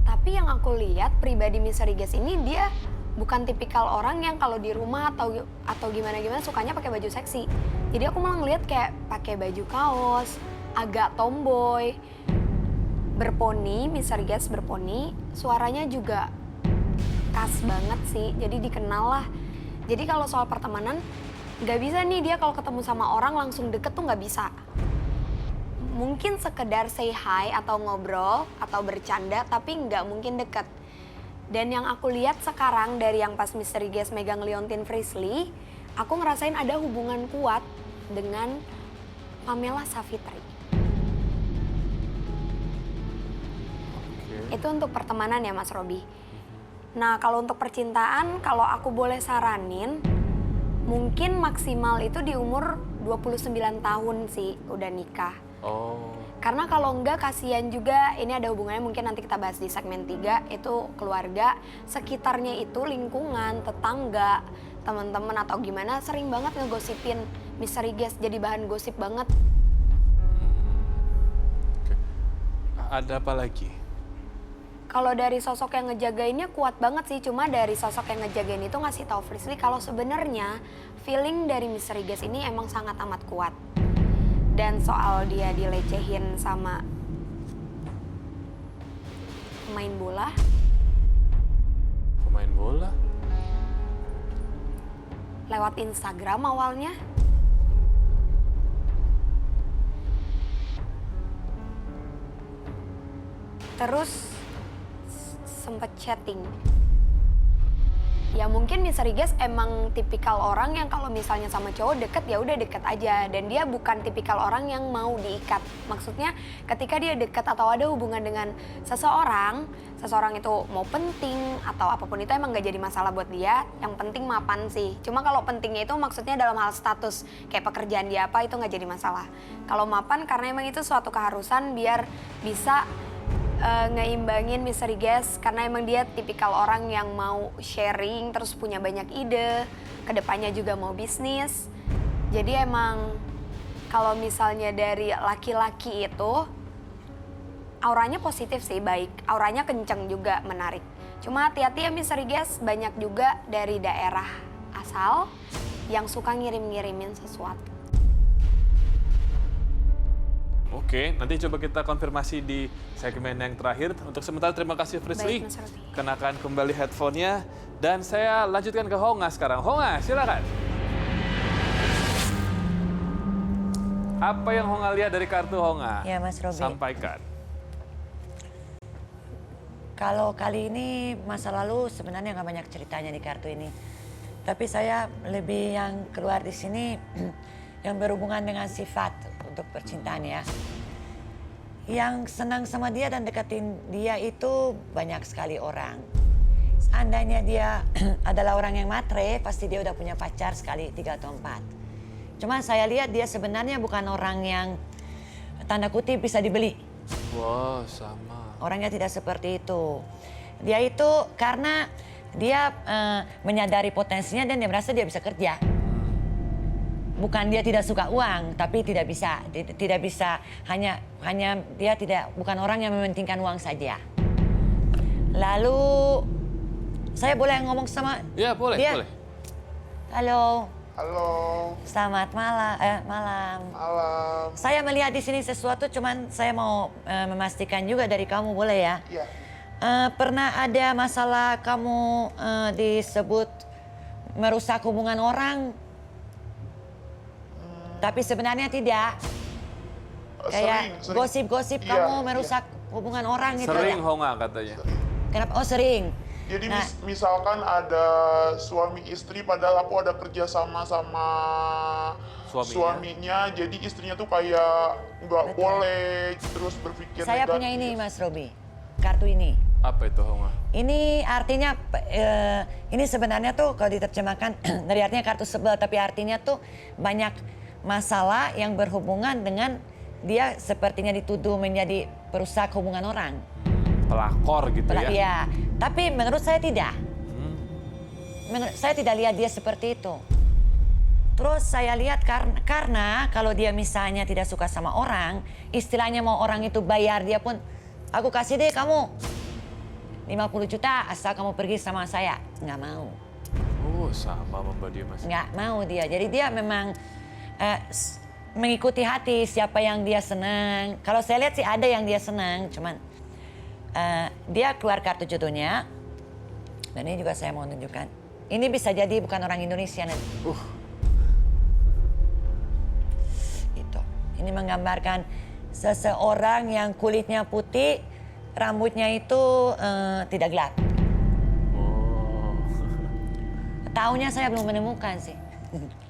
Tapi yang aku lihat pribadi Misteri Guest ini dia bukan tipikal orang yang kalau di rumah atau gimana-gimana sukanya pakai baju seksi. Jadi aku malah ngeliat kayak pakai baju kaos, agak tomboy, berponi, Misteri Guest berponi, suaranya juga khas banget sih. Jadi dikenal lah. Jadi kalau soal pertemanan nggak bisa nih dia kalau ketemu sama orang langsung deket tuh nggak bisa. Mungkin sekedar say hi atau ngobrol atau bercanda tapi nggak mungkin deket. Dan yang aku lihat sekarang dari yang pas Misteri Guest megang liontin Frisly, aku ngerasain ada hubungan kuat dengan Pamela Savitri. Itu untuk pertemanan ya Mas Robi. Nah kalau untuk percintaan, kalau aku boleh saranin, mungkin maksimal itu di umur 29 tahun sih udah nikah. Oh. Karena kalau enggak kasihan juga, ini ada hubungannya mungkin nanti kita bahas di segmen 3, itu keluarga, sekitarnya itu lingkungan, tetangga, teman-teman atau gimana sering banget ngegosipin Misteri Guest, jadi bahan gosip banget. ada apa lagi? Kalau dari sosok yang ngejagainnya kuat banget sih, cuma dari sosok yang ngejagain itu ngasih tahu Frisly kalau sebenarnya feeling dari Misteri Guest ini emang sangat amat kuat. Dan soal dia dilecehin sama pemain bola, Pemain bola? lewat Instagram awalnya. Terus sempet chatting. Ya mungkin Misteri Guest emang tipikal orang yang kalau misalnya sama cowok deket ya udah deket aja, dan dia bukan tipikal orang yang mau diikat. Maksudnya ketika dia deket atau ada hubungan dengan seseorang itu mau penting atau apapun itu emang gak jadi masalah buat dia. Yang penting mapan sih. Cuma kalau pentingnya itu maksudnya dalam hal status kayak pekerjaan dia apa itu gak jadi masalah. Kalau mapan karena emang itu suatu keharusan biar bisa ngeimbangin Misteri Guest, karena emang dia tipikal orang yang mau sharing terus punya banyak ide, kedepannya juga mau bisnis. Jadi emang kalau misalnya dari laki-laki itu auranya positif sih, baik, auranya kenceng juga, menarik. Cuma hati-hati ya Misteri Guest, banyak juga dari daerah asal yang suka ngirim-ngirimin sesuatu. Oke, nanti coba kita konfirmasi di segmen yang terakhir. Untuk sementara terima kasih Frisly. Baik, Mas Robi. Kenakan kembali headphone-nya. Dan saya lanjutkan ke Honga sekarang. Honga, silakan. Apa yang Honga lihat dari kartu Honga? Ya, Mas Robi. Sampaikan. Kalau kali ini masa lalu sebenarnya nggak banyak ceritanya di kartu ini. Tapi saya lebih yang keluar di sini yang berhubungan dengan sifat untuk percintaan ya. Yang senang sama dia dan deketin dia itu banyak sekali orang. Seandainya dia adalah orang yang matre, pasti dia udah punya pacar sekali 3 atau 4. Cuma saya lihat dia sebenarnya bukan orang yang tanda kutip bisa dibeli. Wow, sama. Orangnya tidak seperti itu. Dia itu karena dia menyadari potensinya dan dia merasa dia bisa kerja. Bukan dia tidak suka uang, tapi tidak bisa hanya dia bukan orang yang mementingkan uang saja. Lalu saya boleh ngomong sama Ya, boleh, dia? boleh. Halo, Halo, selamat malam. malam. Saya melihat di sini sesuatu, cuman saya mau memastikan juga dari kamu, boleh ya? Iya. Pernah ada masalah kamu disebut merusak hubungan orang? Tapi sebenarnya tidak. Kayak Sering. gosip-gosip Iya, kamu iya. merusak hubungan orang gitu. Sering ada? Honga katanya. Kenapa? Oh sering. Jadi Nah. misalkan ada suami istri, padahal aku ada kerja sama suaminya, jadi istrinya tuh kayak nggak Betul. boleh terus berpikir Saya negatif. punya ini Mas Robi, kartu ini. Apa itu Honga? Ini artinya, ini sebenarnya tuh kalau diterjemahkan dari artinya kartu sebel, tapi artinya tuh banyak masalah yang berhubungan dengan dia sepertinya dituduh menjadi perusak hubungan orang. Pelakor gitu ya? Iya, tapi menurut saya tidak. Menurut saya tidak lihat dia seperti itu. Terus saya lihat karena kalau dia misalnya tidak suka sama orang, istilahnya mau orang itu bayar dia pun, aku kasih deh kamu 50 juta asal kamu pergi sama saya. Nggak mau. Oh, sama Mbak dia Mas. Nggak mau dia. Jadi dia memang mengikuti hati siapa yang dia senang. Kalau saya lihat sih ada yang dia senang, cuman dia keluar kartu jodohnya. Dan ini juga saya mau tunjukkan. Ini bisa jadi bukan orang Indonesia nanti. Itu. Ini menggambarkan seseorang yang kulitnya putih, rambutnya itu tidak gelap. Oh. Tahunnya saya belum menemukan sih.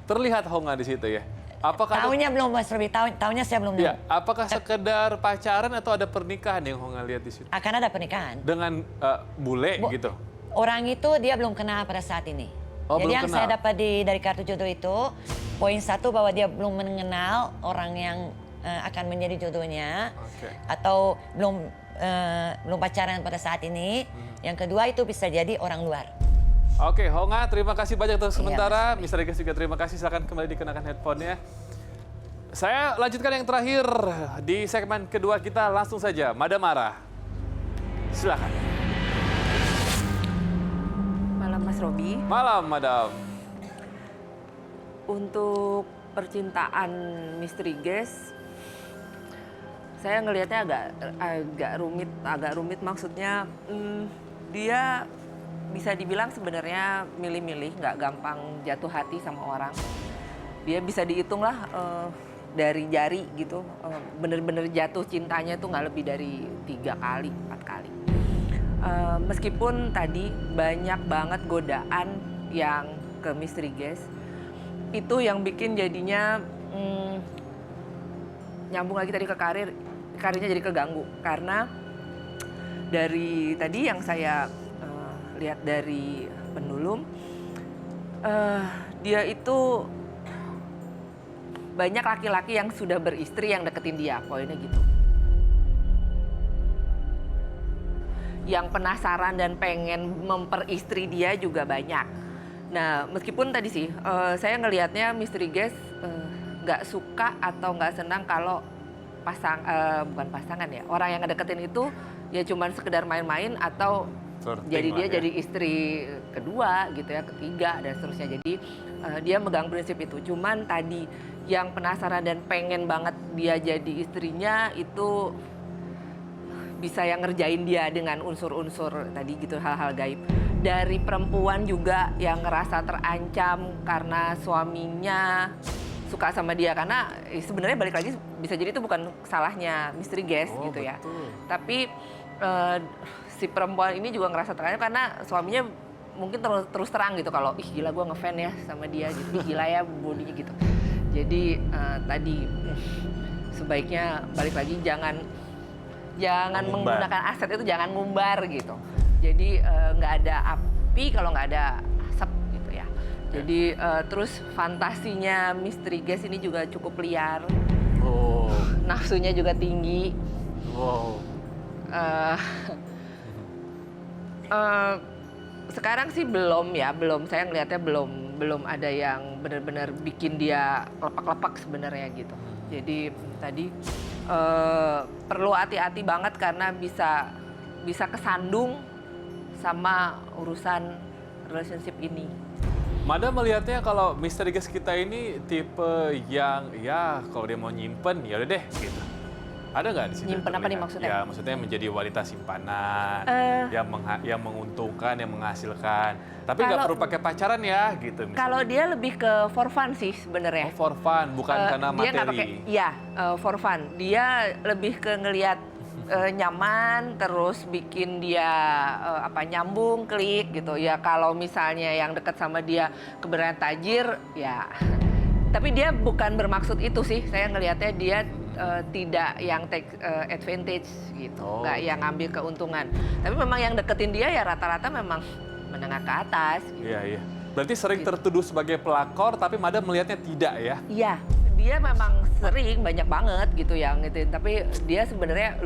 Terlihat Honga di situ ya? Apakah ada- Tahunnya belum Mas Robi, tahunnya saya belum Ya, nemu. apakah sekedar pacaran atau ada pernikahan yang Honga lihat di situ? Akan ada pernikahan. Dengan bule gitu? Orang itu dia belum kenal pada saat ini. Oh, Jadi belum yang kenal. saya dapat dari kartu jodoh itu, poin 1 bahwa dia belum mengenal orang yang akan menjadi jodohnya. Oke. Atau belum pacaran pada saat ini. Yang kedua itu bisa jadi orang luar. Oke, Honga, terima kasih banyak untuk Iya, sementara. Mas. Misteri Guest juga terima kasih. Silakan kembali dikenakan headphone-nya. Saya lanjutkan yang terakhir di segmen kedua kita, langsung saja. Madam Ara, silakan. Malam Mas Robi. Malam, Madam. Untuk percintaan misteri Ges, saya ngelihatnya agak rumit maksudnya dia bisa dibilang sebenarnya milih-milih, nggak gampang jatuh hati sama orang. Dia bisa dihitung lah dari jari gitu, bener-bener jatuh cintanya tuh nggak lebih dari 3 kali, 4 kali. Meskipun tadi banyak banget godaan yang ke misteri Ges, itu yang bikin jadinya nyambung lagi tadi ke karirnya jadi keganggu. Karena dari tadi yang saya lihat dari pendulum, dia itu banyak laki-laki yang sudah beristri yang deketin dia, poinnya gitu. Yang penasaran dan pengen memperistri dia juga banyak. Nah, meskipun tadi sih saya ngelihatnya misteri Ges nggak suka atau nggak senang kalau bukan pasangan ya, orang yang ngedeketin itu ya cuman sekedar main-main atau jadi dia jadi istri kedua gitu ya, ketiga dan seterusnya. Jadi dia megang prinsip itu. Cuman tadi yang penasaran dan pengen banget dia jadi istrinya itu bisa yang ngerjain dia dengan unsur-unsur tadi gitu, hal-hal gaib. Dari perempuan juga yang ngerasa terancam karena suaminya suka sama dia, karena sebenarnya balik lagi bisa jadi itu bukan salahnya misteri Ges gitu ya. Betul. Tapi si perempuan ini juga ngerasa terancam karena suaminya mungkin terus terang gitu kalau ih gila gue ngefan ya sama dia gitu, ih gila ya bodinya gitu. Jadi tadi sebaiknya balik lagi jangan menggunakan aset itu, jangan ngumbar gitu. Jadi nggak ada api kalau nggak ada asap gitu ya. Jadi terus fantasinya misteri Ges ini juga cukup liar. Oh. Nafsunya juga tinggi. Wow. Sekarang sih belum, saya ngelihatnya belum ada yang benar-benar bikin dia lepak-lepak sebenarnya gitu. Jadi tadi perlu hati-hati banget karena bisa kesandung sama urusan relationship ini. Madam melihatnya kalau misteri Ges kita ini tipe yang ya kalau dia mau nyimpen ya udah deh gitu. Ada nggak di situ? Nyimpen apa nih terlihat? maksudnya? Ya maksudnya menjadi wanita simpanan, yang menguntungkan, yang menghasilkan. Tapi nggak perlu pakai pacaran ya gitu. Misalnya. Kalau dia lebih ke for fun sih sebenarnya. Oh, for fun, bukan karena Dia nggak materi. for fun. Dia lebih ke ngelihat nyaman, terus bikin dia nyambung, klik gitu. Ya kalau misalnya yang dekat sama dia kebenaran tajir, ya. Tapi dia bukan bermaksud itu sih. Saya ngelihatnya dia tidak yang take advantage gitu, nggak yang ngambil keuntungan. Tapi memang yang deketin dia ya rata-rata memang menengah ke atas. Gitu. Iya. Berarti sering tertuduh sebagai pelakor, tapi Madam melihatnya tidak ya? Iya, dia memang sering banyak banget gitu yang itu. Tapi dia sebenarnya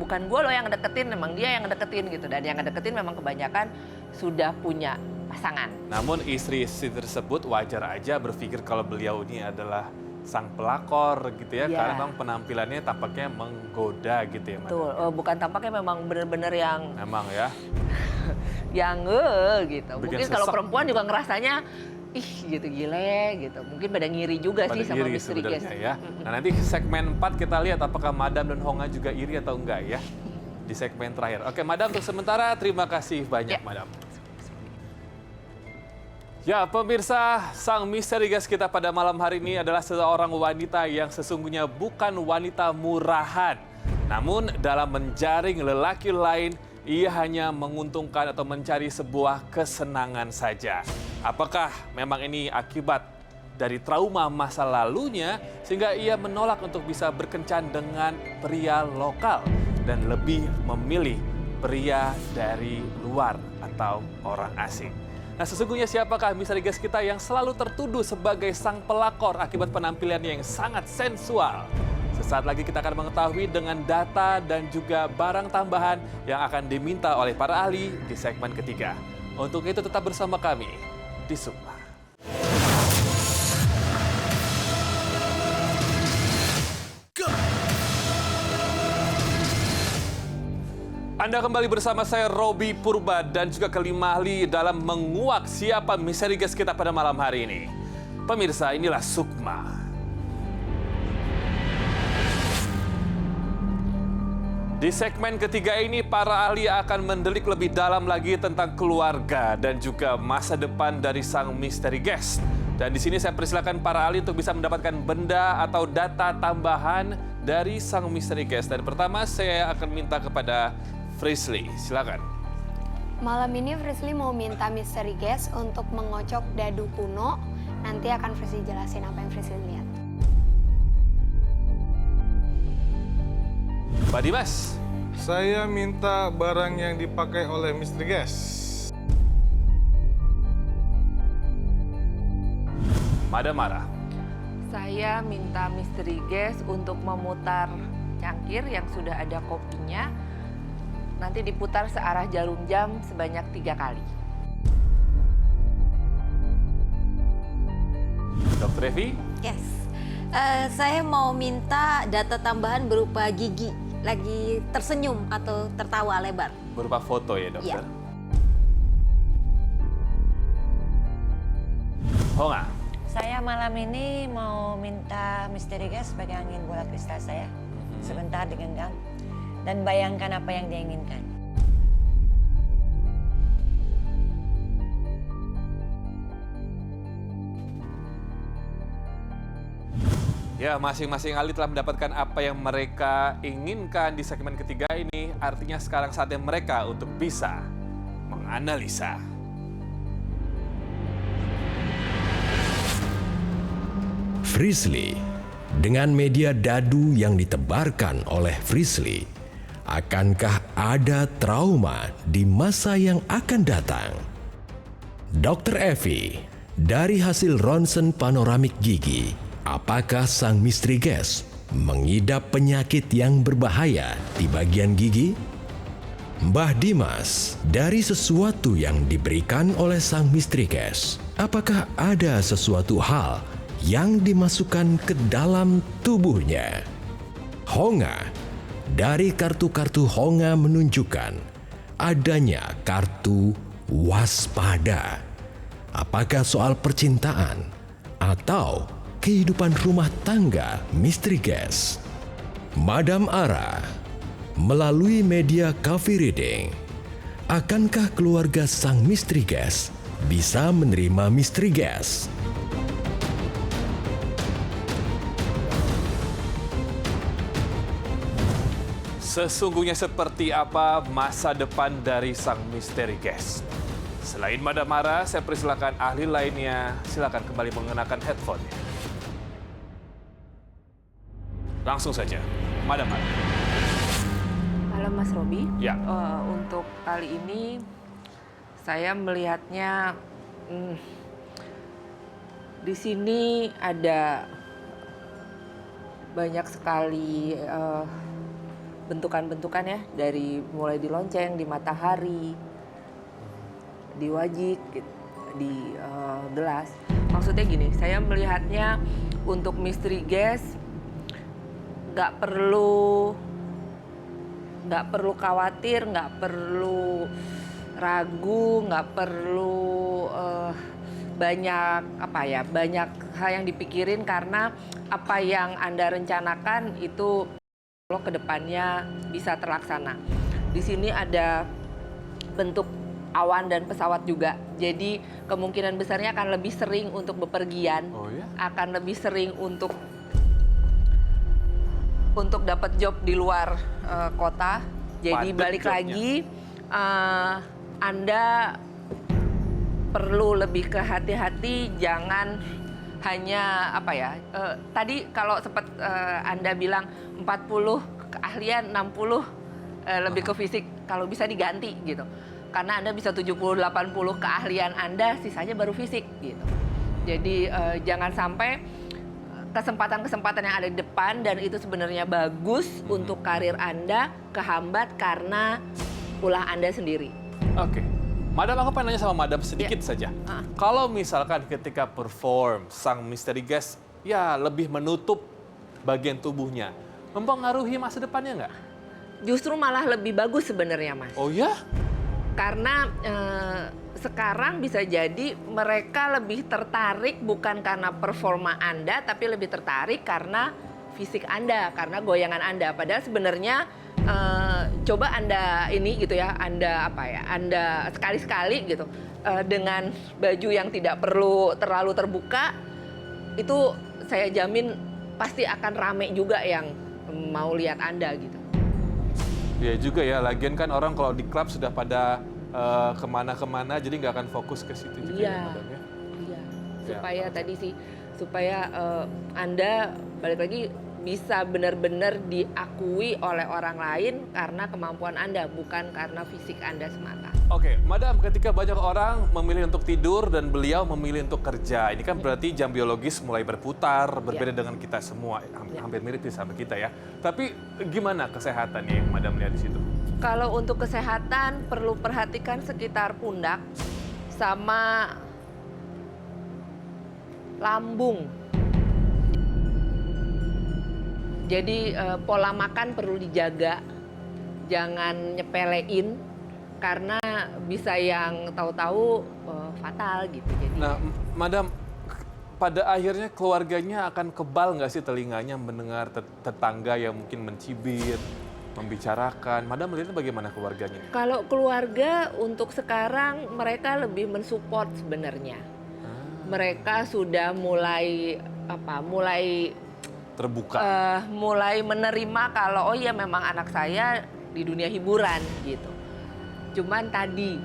bukan gue loh yang deketin, memang dia yang deketin gitu. Dan yang deketin memang kebanyakan sudah punya pasangan. Namun istri-istri tersebut wajar aja berpikir kalau beliau ini adalah sang pelakor gitu ya, Iya. karena memang penampilannya tampaknya menggoda gitu ya, Madam. Betul, bukan tampaknya memang benar-benar yang Emang ya. gitu. Bikin Mungkin kalau sesek perempuan gitu. juga ngerasanya ih gitu gile gitu. Mungkin pada ngiri juga sih Pada sama iri misteri Ges. sebenarnya ya. Nah nanti segmen 4 kita lihat apakah Madam dan Honga juga iri atau enggak ya. Di segmen terakhir. Oke Madam, untuk sementara terima kasih banyak Ya. Madam. Ya pemirsa, sang misteri Ges kita pada malam hari ini adalah seorang wanita yang sesungguhnya bukan wanita murahan. Namun dalam menjaring lelaki lain, ia hanya menguntungkan atau mencari sebuah kesenangan saja. Apakah memang ini akibat dari trauma masa lalunya sehingga ia menolak untuk bisa berkencan dengan pria lokal dan lebih memilih pria dari luar atau orang asing. Nah sesungguhnya siapakah misteri Ges kita yang selalu tertuduh sebagai sang pelakor akibat penampilannya yang sangat sensual? Sesaat lagi kita akan mengetahui dengan data dan juga barang tambahan yang akan diminta oleh para ahli di segmen ketiga. Untuk itu tetap bersama kami di Sukma. Anda kembali bersama saya Robi Purba dan juga kelima ahli dalam menguak siapa misteri guest kita pada malam hari ini. Pemirsa, inilah Sukma. Di segmen ketiga ini, para ahli akan mendelik lebih dalam lagi tentang keluarga dan juga masa depan dari sang misteri guest. Dan di sini saya persilakan para ahli untuk bisa mendapatkan benda atau data tambahan dari sang misteri guest. Dan pertama saya akan minta kepada Frisley, silakan. Malam ini Frisley mau minta misteri guest untuk mengocok dadu kuno. Nanti akan Frisley jelasin apa yang Frisley lihat. Pak Dimas. Saya minta barang yang dipakai oleh Mr. Guest. Madam Mara. Saya minta misteri guest untuk memutar cangkir yang sudah ada kopinya. Nanti diputar searah jarum jam sebanyak 3 kali. Dr. Evi. Yes. Saya mau minta data tambahan berupa gigi lagi tersenyum atau tertawa lebar. Berupa foto ya, dokter? Iya. Honga. Saya malam ini mau minta misteri guest sebagai angin bola kristal saya. Sebentar digenggam dan bayangkan apa yang dia inginkan. Ya, masing-masing ahli telah mendapatkan apa yang mereka inginkan di segmen ketiga ini. Artinya sekarang saatnya mereka untuk bisa menganalisa. Frisley, dengan media dadu yang ditebarkan oleh Frisley, akankah ada trauma di masa yang akan datang? Dr. Evi, dari hasil ronsen panoramik gigi, apakah sang misteri guest mengidap penyakit yang berbahaya di bagian gigi? Mbah Dimas, dari sesuatu yang diberikan oleh sang misteri guest, apakah ada sesuatu hal yang dimasukkan ke dalam tubuhnya? Honga, dari kartu-kartu Honga menunjukkan adanya kartu waspada. Apakah soal percintaan atau kehidupan rumah tangga misteri guest? Madam Ara, melalui media coffee reading, akankah keluarga sang misteri guest bisa menerima misteri guest? Sesungguhnya seperti apa masa depan dari sang misteri guest? Selain Madam Mara, saya persilakan ahli lainnya. Silakan kembali mengenakan headphone-nya. Langsung saja, Madam Mara. Halo Mas Robi. Ya. Untuk kali ini saya melihatnya di sini ada banyak sekali bentukan-bentukan ya, dari mulai di lonceng, di matahari, di wajik, di gelas. Maksudnya gini, saya melihatnya untuk misteri guest nggak perlu khawatir, nggak perlu ragu, nggak perlu banyak hal yang dipikirin, karena apa yang Anda rencanakan itu ke depannya bisa terlaksana. Di sini ada bentuk awan dan pesawat juga. Jadi kemungkinan besarnya akan lebih sering untuk bepergian, akan lebih sering untuk dapat job di luar kota. Jadi balik lagi, Anda perlu lebih kehati-hati, jangan hanya tadi kalau sempat Anda bilang 40 keahlian, 60 lebih ke fisik, kalau bisa diganti gitu. Karena Anda bisa 70-80 keahlian Anda, sisanya baru fisik gitu. Jadi jangan sampai kesempatan-kesempatan yang ada di depan dan itu sebenarnya bagus untuk karir Anda kehambat karena ulah Anda sendiri. Oke. Madam, aku pengen nanya sama Madam sedikit saja. Kalau misalkan ketika perform, sang misteri guest ya lebih menutup bagian tubuhnya, mempengaruhi masa depannya nggak? Justru malah lebih bagus sebenarnya, Mas. Oh ya? Karena sekarang bisa jadi mereka lebih tertarik bukan karena performa Anda, tapi lebih tertarik karena fisik Anda, karena goyangan Anda. Padahal sebenarnya coba Anda ini gitu ya, Anda sekali-sekali gitu dengan baju yang tidak perlu terlalu terbuka, itu saya jamin pasti akan rame juga yang mau lihat Anda gitu. Iya juga ya, lagian kan orang kalau di klub sudah pada kemana-kemana, jadi nggak akan fokus ke situ juga ya, Madam ya. Iya, Ya, supaya Anda balik lagi bisa benar-benar diakui oleh orang lain karena kemampuan Anda, bukan karena fisik Anda semata. Oke, Madam, ketika banyak orang memilih untuk tidur dan beliau memilih untuk kerja, ini kan berarti jam biologis mulai berputar, berbeda dengan kita semua, hampir mirip sama kita ya. Tapi gimana kesehatannya yang Madam lihat di situ? Kalau untuk kesehatan perlu perhatikan sekitar pundak sama lambung. Jadi pola makan perlu dijaga, jangan nyepelein karena bisa yang tahu-tahu fatal gitu. Jadi, Nah, Madam, pada akhirnya keluarganya akan kebal nggak sih telinganya mendengar tetangga yang mungkin mencibir, membicarakan? Madam melihatnya bagaimana keluarganya? kalau keluarga untuk sekarang mereka lebih mensupport sebenarnya. Mereka sudah mulai Terbuka. mulai menerima kalau oh iya memang anak saya di dunia hiburan gitu. Cuman tadi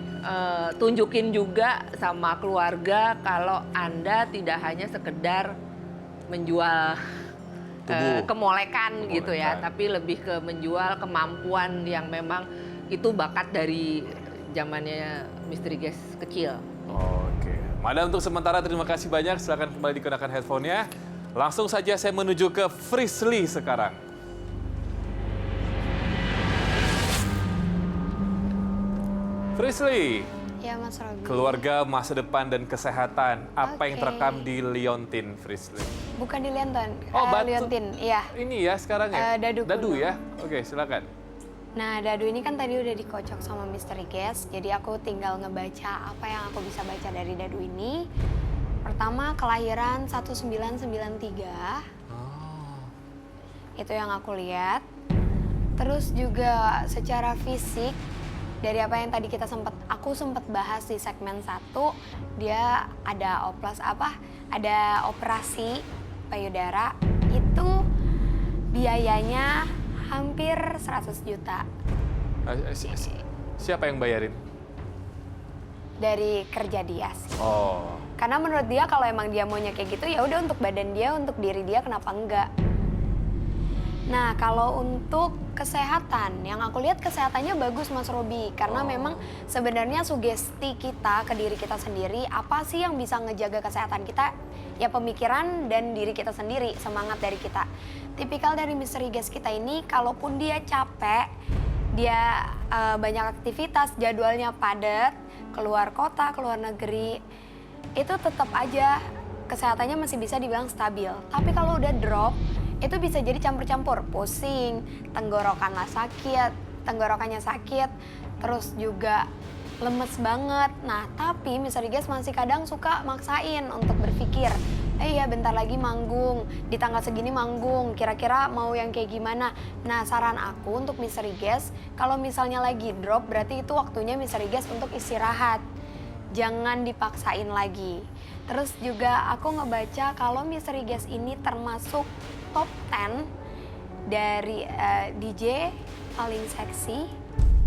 tunjukin juga sama keluarga kalau Anda tidak hanya sekedar menjual kemolekan gitu ya, tapi lebih ke menjual kemampuan yang memang itu bakat dari zamannya Misteri Gas kecil. Oke. Madam, untuk sementara terima kasih banyak. Silakan kembali digunakan headphone-nya. Langsung saja saya menuju ke Frisly sekarang. Frisly, Ya Mas Robi. keluarga, masa depan, dan kesehatan. Apa yang Oke. terekam di Liontin, Frisly? Bukan di Liontin, Batu. Liontin, iya. Ini ya sekarang ya? Dadu Dadu kuno. ya? Oke, silakan. Nah, Dadu ini kan tadi udah dikocok sama Misteri Gas, jadi aku tinggal ngebaca apa yang aku bisa baca dari Dadu ini. Pertama, kelahiran 1993. Itu yang aku lihat. Terus juga secara fisik, dari apa yang tadi aku sempat bahas di segmen 1, dia ada ada operasi payudara, itu biayanya hampir 100 juta Siapa yang bayarin? dari kerja dia sih. Oh, Karena menurut dia kalau emang dia maunya kayak gitu, ya udah untuk badan dia, untuk diri dia, kenapa enggak? Nah, kalau untuk kesehatan, yang aku lihat kesehatannya bagus Mas Robi. Karena memang sebenarnya sugesti kita ke diri kita sendiri, apa sih yang bisa ngejaga kesehatan kita? Ya pemikiran dan diri kita sendiri, semangat dari kita. Tipikal dari Misteri Gas kita ini, kalaupun dia capek, dia banyak aktivitas, jadwalnya padat, keluar kota, keluar negeri, itu tetap aja kesehatannya masih bisa dibilang stabil. Tapi kalau udah drop, itu bisa jadi campur-campur, pusing, tenggorokannya sakit, terus juga lemes banget. Nah, tapi Misteri Gas masih kadang suka maksain untuk berpikir, iya bentar lagi manggung, di tanggal segini manggung, kira-kira mau yang kayak gimana. Nah, saran aku untuk Misteri Gas, kalau misalnya lagi drop, berarti itu waktunya Misteri Gas untuk istirahat. Jangan dipaksain lagi. Terus juga aku ngebaca kalau Misteri Gas ini termasuk top 10 dari DJ paling seksi,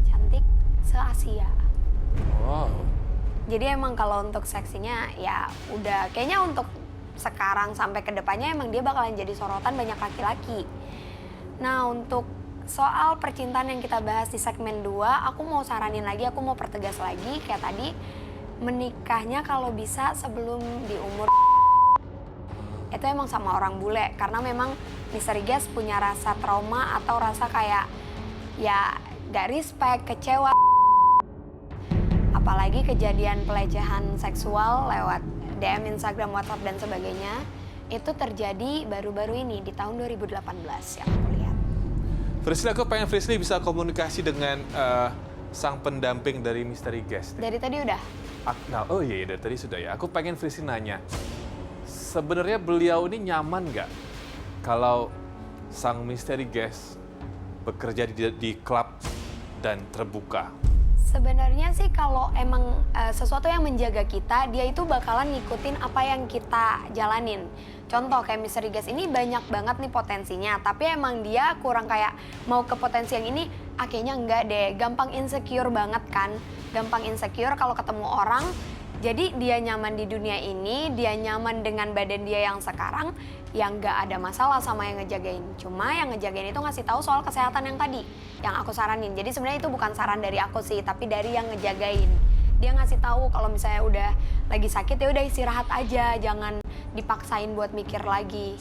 cantik se-Asia. wow. Jadi emang kalau untuk seksinya ya udah kayaknya untuk sekarang sampai ke depannya emang dia bakalan jadi sorotan banyak laki-laki. Nah, untuk soal percintaan yang kita bahas di segmen 2, aku mau saranin lagi, aku mau pertegas lagi kayak tadi, menikahnya kalau bisa sebelum di umur itu emang sama orang bule, karena memang Misteri Gas punya rasa trauma atau rasa kayak ya gak respect, kecewa, apalagi kejadian pelecehan seksual lewat DM, Instagram, WhatsApp dan sebagainya, itu terjadi baru-baru ini di tahun 2018 yang aku lihat. Frisly, aku pengen Frisly bisa komunikasi dengan sang pendamping dari Misteri Guest. Dari tadi udah? Oh iya, dari tadi sudah ya. Aku pengen Frisly nanya, sebenarnya beliau ini nyaman nggak kalau sang Misteri Guest bekerja di klub dan terbuka? Sebenarnya sih kalau emang sesuatu yang menjaga kita, dia itu bakalan ngikutin apa yang kita jalanin. Contoh kayak Misteri Guest ini banyak banget nih potensinya, tapi emang dia kurang kayak mau ke potensi yang ini, kayaknya enggak deh. Gampang insecure banget kan, gampang insecure kalau ketemu orang. Jadi dia nyaman di dunia ini, dia nyaman dengan badan dia yang sekarang, yang nggak ada masalah sama yang ngejagain. Cuma yang ngejagain itu ngasih tahu soal kesehatan yang tadi, yang aku saranin. Jadi sebenarnya itu bukan saran dari aku sih, tapi dari yang ngejagain. Dia ngasih tahu kalau misalnya udah lagi sakit ya udah istirahat aja, jangan dipaksain buat mikir lagi.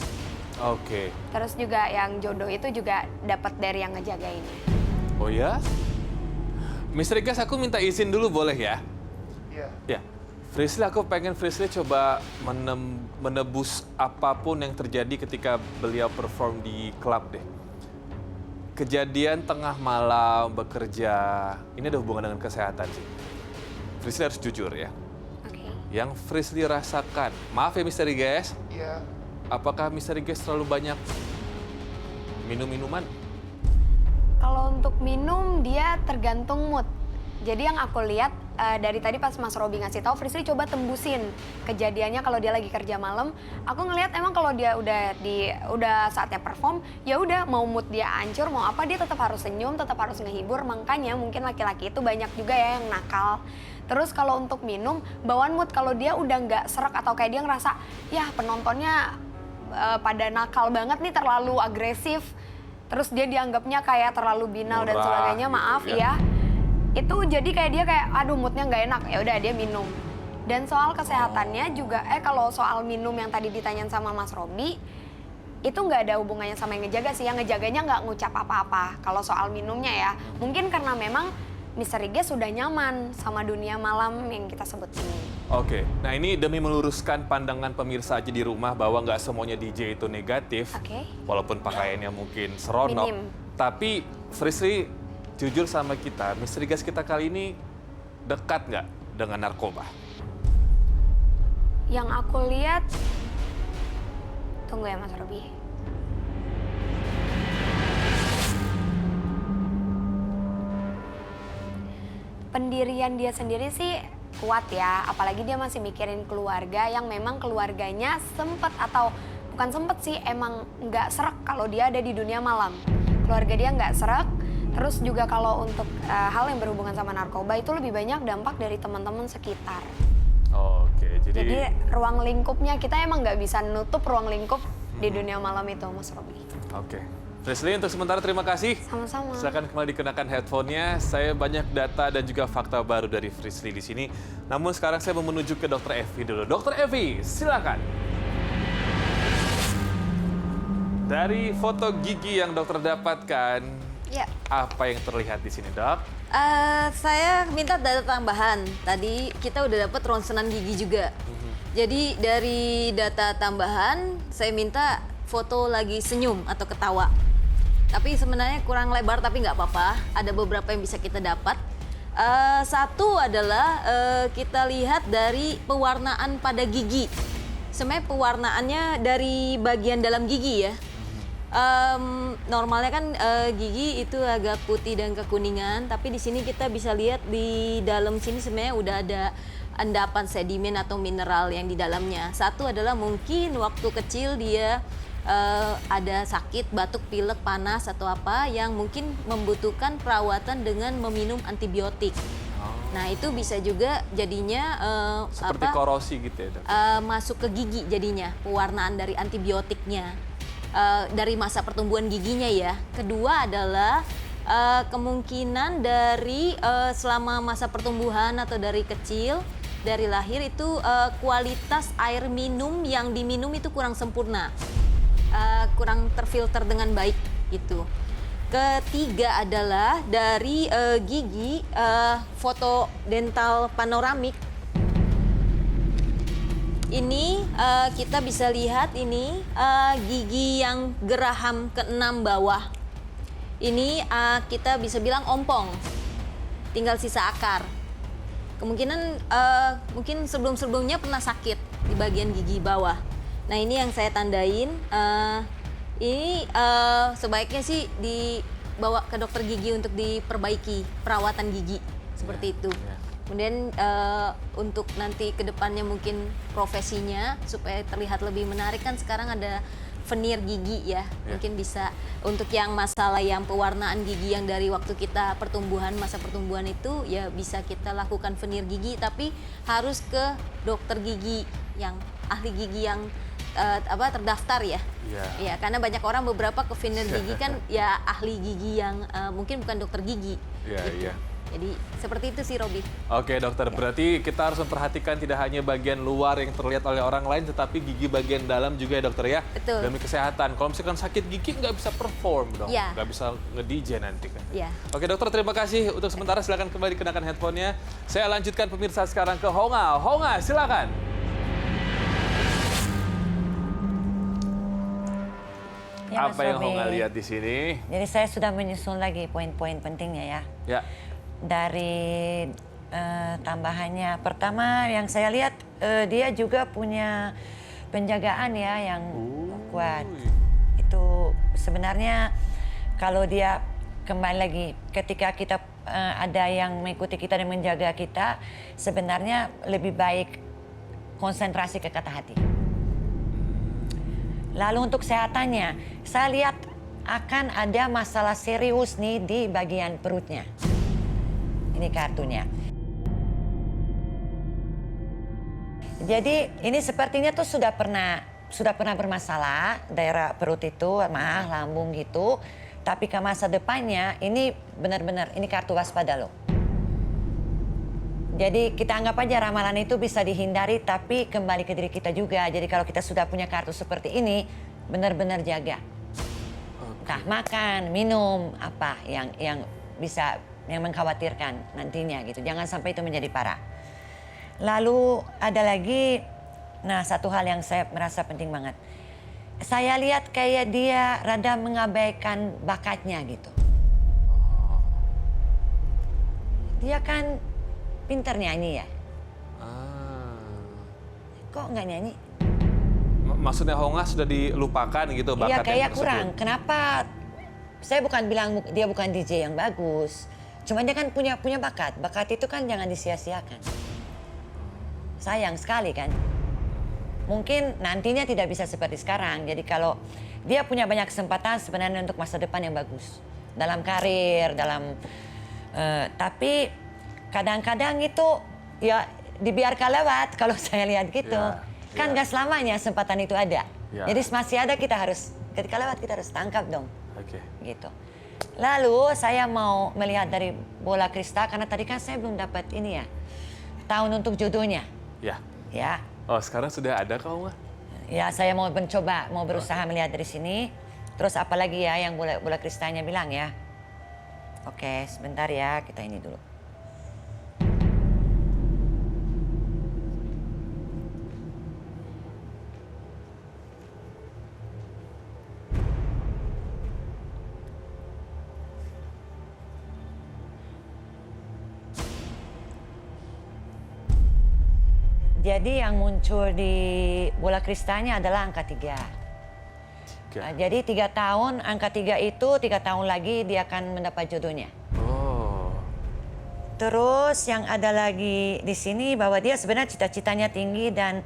Oke. Terus juga yang jodoh itu juga dapat dari yang ngejagain. Oh ya? Misteri Guest, aku minta izin dulu boleh ya? Iya. Ya. Frisly, aku pengen Frisly coba menebus apapun yang terjadi ketika beliau perform di klub deh. Kejadian tengah malam, bekerja, ini ada hubungan dengan kesehatan sih. Frisly harus jujur ya. Oke. Yang Frisly rasakan, maaf ya Misteri Guest, Iya. apakah Misteri Guest terlalu banyak minum minuman? Kalau untuk minum dia tergantung mood. Jadi yang aku lihat dari tadi pas Mas Robi ngasih tahu, Frisly coba tembusin kejadiannya kalau dia lagi kerja malam. Aku ngelihat emang kalau dia udah saatnya perform, ya udah mau mood dia hancur mau apa dia tetap harus senyum, tetap harus ngehibur. Makanya mungkin laki-laki itu banyak juga ya yang nakal. Terus kalau untuk minum, bawaan mood kalau dia udah nggak serak atau kayak dia ngerasa ya penontonnya pada nakal banget nih, terlalu agresif. Terus dia dianggapnya kayak terlalu binal dan Murah sebagainya, gitu maaf ya. ya. Itu jadi kayak dia kayak aduh moodnya nggak enak, ya udah dia minum. Dan soal kesehatannya juga kalau soal minum yang tadi ditanyain sama Mas Robi itu nggak ada hubungannya sama yang ngejaga sih, yang ngejaganya nggak ngucap apa-apa kalau soal minumnya ya. Mungkin karena memang Misteri Guest sudah nyaman sama dunia malam yang kita sebut ini. Oke, nah ini demi meluruskan pandangan pemirsa aja di rumah bahwa nggak semuanya DJ itu negatif, Oke. walaupun pakaiannya mungkin seronok. Minim. Tapi Frisly, jujur sama kita, Misteri Guest kita kali ini dekat nggak dengan narkoba? Yang aku lihat, tunggu ya Mas Robi. Pendirian dia sendiri sih kuat ya, apalagi dia masih mikirin keluarga yang memang keluarganya sempet atau bukan sempet sih, emang nggak serak kalau dia ada di dunia malam. Keluarga dia nggak serak, terus juga kalau untuk hal yang berhubungan sama narkoba itu lebih banyak dampak dari teman-teman sekitar. Oke, Jadi ruang lingkupnya kita emang nggak bisa nutup ruang lingkup di dunia malam itu, Mas Robi. Oke. Frisly, untuk sementara terima kasih. Sama-sama. Silakan kembali dikenakan headphone-nya. Saya banyak data dan juga fakta baru dari Frisly di sini. Namun sekarang saya mau menuju ke Dr. Evi dulu. Dr. Evi, silakan. Dari foto gigi yang dokter dapatkan, Ya. apa yang terlihat di sini, Dok? Saya minta data tambahan. Tadi kita udah dapat ronsenan gigi juga. Jadi dari data tambahan, saya minta foto lagi senyum atau ketawa. Tapi sebenarnya kurang lebar, tapi nggak apa-apa. Ada beberapa yang bisa kita dapat. Satu adalah kita lihat dari pewarnaan pada gigi. Sebenarnya pewarnaannya dari bagian dalam gigi ya. Normalnya kan gigi itu agak putih dan kekuningan, tapi di sini kita bisa lihat di dalam sini sebenarnya udah ada endapan sedimen atau mineral yang di dalamnya. Satu adalah mungkin waktu kecil dia ada sakit, batuk, pilek, panas atau apa yang mungkin membutuhkan perawatan dengan meminum antibiotik. Nah itu bisa juga jadinya Seperti korosi gitu ya, Dok? masuk ke gigi jadinya, pewarnaan dari antibiotiknya. Dari masa pertumbuhan giginya ya. Kedua adalah kemungkinan dari selama masa pertumbuhan atau dari kecil, dari lahir itu kualitas air minum yang diminum itu kurang sempurna, kurang terfilter dengan baik gitu. Ketiga adalah dari gigi, foto dental panoramik. Ini kita bisa lihat ini gigi yang geraham ke-6 bawah. Ini kita bisa bilang ompong, tinggal sisa akar. Kemungkinan mungkin sebelum-sebelumnya pernah sakit di bagian gigi bawah. Nah ini yang saya tandain. Ini sebaiknya sih dibawa ke dokter gigi untuk diperbaiki perawatan gigi seperti itu. Kemudian untuk nanti ke depannya mungkin profesinya supaya terlihat lebih menarik kan sekarang ada veneer gigi ya. Mungkin bisa untuk yang masalah yang pewarnaan gigi yang dari waktu kita masa pertumbuhan itu ya bisa kita lakukan veneer gigi, tapi harus ke dokter gigi yang ahli gigi yang terdaftar ya. Ya, karena banyak orang beberapa ke veneer gigi kan ya ahli gigi yang mungkin bukan dokter gigi. Gitu. Jadi seperti itu sih Robi. Oke dokter, berarti kita harus memperhatikan tidak hanya bagian luar yang terlihat oleh orang lain, tetapi gigi bagian dalam juga ya dokter ya. Betul. Demi kesehatan. Kalau misalkan sakit gigi nggak bisa perform dong, Ya. nggak bisa nge-DJ nanti kan. Ya. Oke dokter, terima kasih. Untuk sementara silakan kembali kenakan handphonenya. Saya lanjutkan pemirsa sekarang ke Honga. Honga, silakan. Ya, Mas Apa yang Robi. Honga lihat di sini? Jadi saya sudah menyusun lagi poin-poin pentingnya ya. Ya. Dari tambahannya, pertama yang saya lihat dia juga punya penjagaan ya yang kuat. Itu sebenarnya kalau dia kembali lagi ketika kita ada yang mengikuti kita dan menjaga kita, sebenarnya lebih baik konsentrasi ke kata hati. Lalu untuk kesehatannya, saya lihat akan ada masalah serius nih di bagian perutnya. Ini kartunya. Jadi ini sepertinya tuh sudah pernah bermasalah daerah perut itu, lambung gitu. Tapi ke masa depannya ini benar-benar ini kartu waspada loh. Jadi kita anggap aja ramalan itu bisa dihindari, tapi kembali ke diri kita juga. Jadi kalau kita sudah punya kartu seperti ini, benar-benar jaga. Entah makan, minum, apa yang bisa yang mengkhawatirkan nantinya gitu. Jangan sampai itu menjadi parah. Lalu ada lagi, nah satu hal yang saya merasa penting banget. Saya lihat kayak dia rada mengabaikan bakatnya gitu. Dia kan pintar nyanyi ya. Kok nggak nyanyi? Maksudnya Honga sudah dilupakan gitu Iya bakatnya kayak tersebut? kurang. Kenapa? Saya bukan bilang dia bukan DJ yang bagus. Cuma dia kan punya bakat. Bakat itu kan jangan disia-siakan. Sayang sekali kan. Mungkin nantinya tidak bisa seperti sekarang. Jadi kalau dia punya banyak kesempatan sebenarnya untuk masa depan yang bagus. Dalam karir, tapi kadang-kadang itu ya dibiarkan lewat kalau saya lihat gitu. Kan nggak selamanya kesempatan itu ada. Jadi masih ada, kita harus ketika lewat kita harus tangkap dong. Gitu. Lalu saya mau melihat dari bola kristal karena tadi kan saya belum dapat ini ya. Tahun untuk jodohnya. Ya. Oh, sekarang sudah ada kah Honga? Ya, saya mau mencoba, mau berusaha melihat dari sini. Terus apalagi ya yang bola kristalnya bilang ya. Oke, sebentar ya, kita ini dulu. Jadi yang muncul di bola kristalnya adalah angka 3. Jadi 3 tahun, angka 3 itu 3 tahun lagi dia akan mendapat jodohnya. Terus yang ada lagi di sini bahwa dia sebenarnya cita-citanya tinggi dan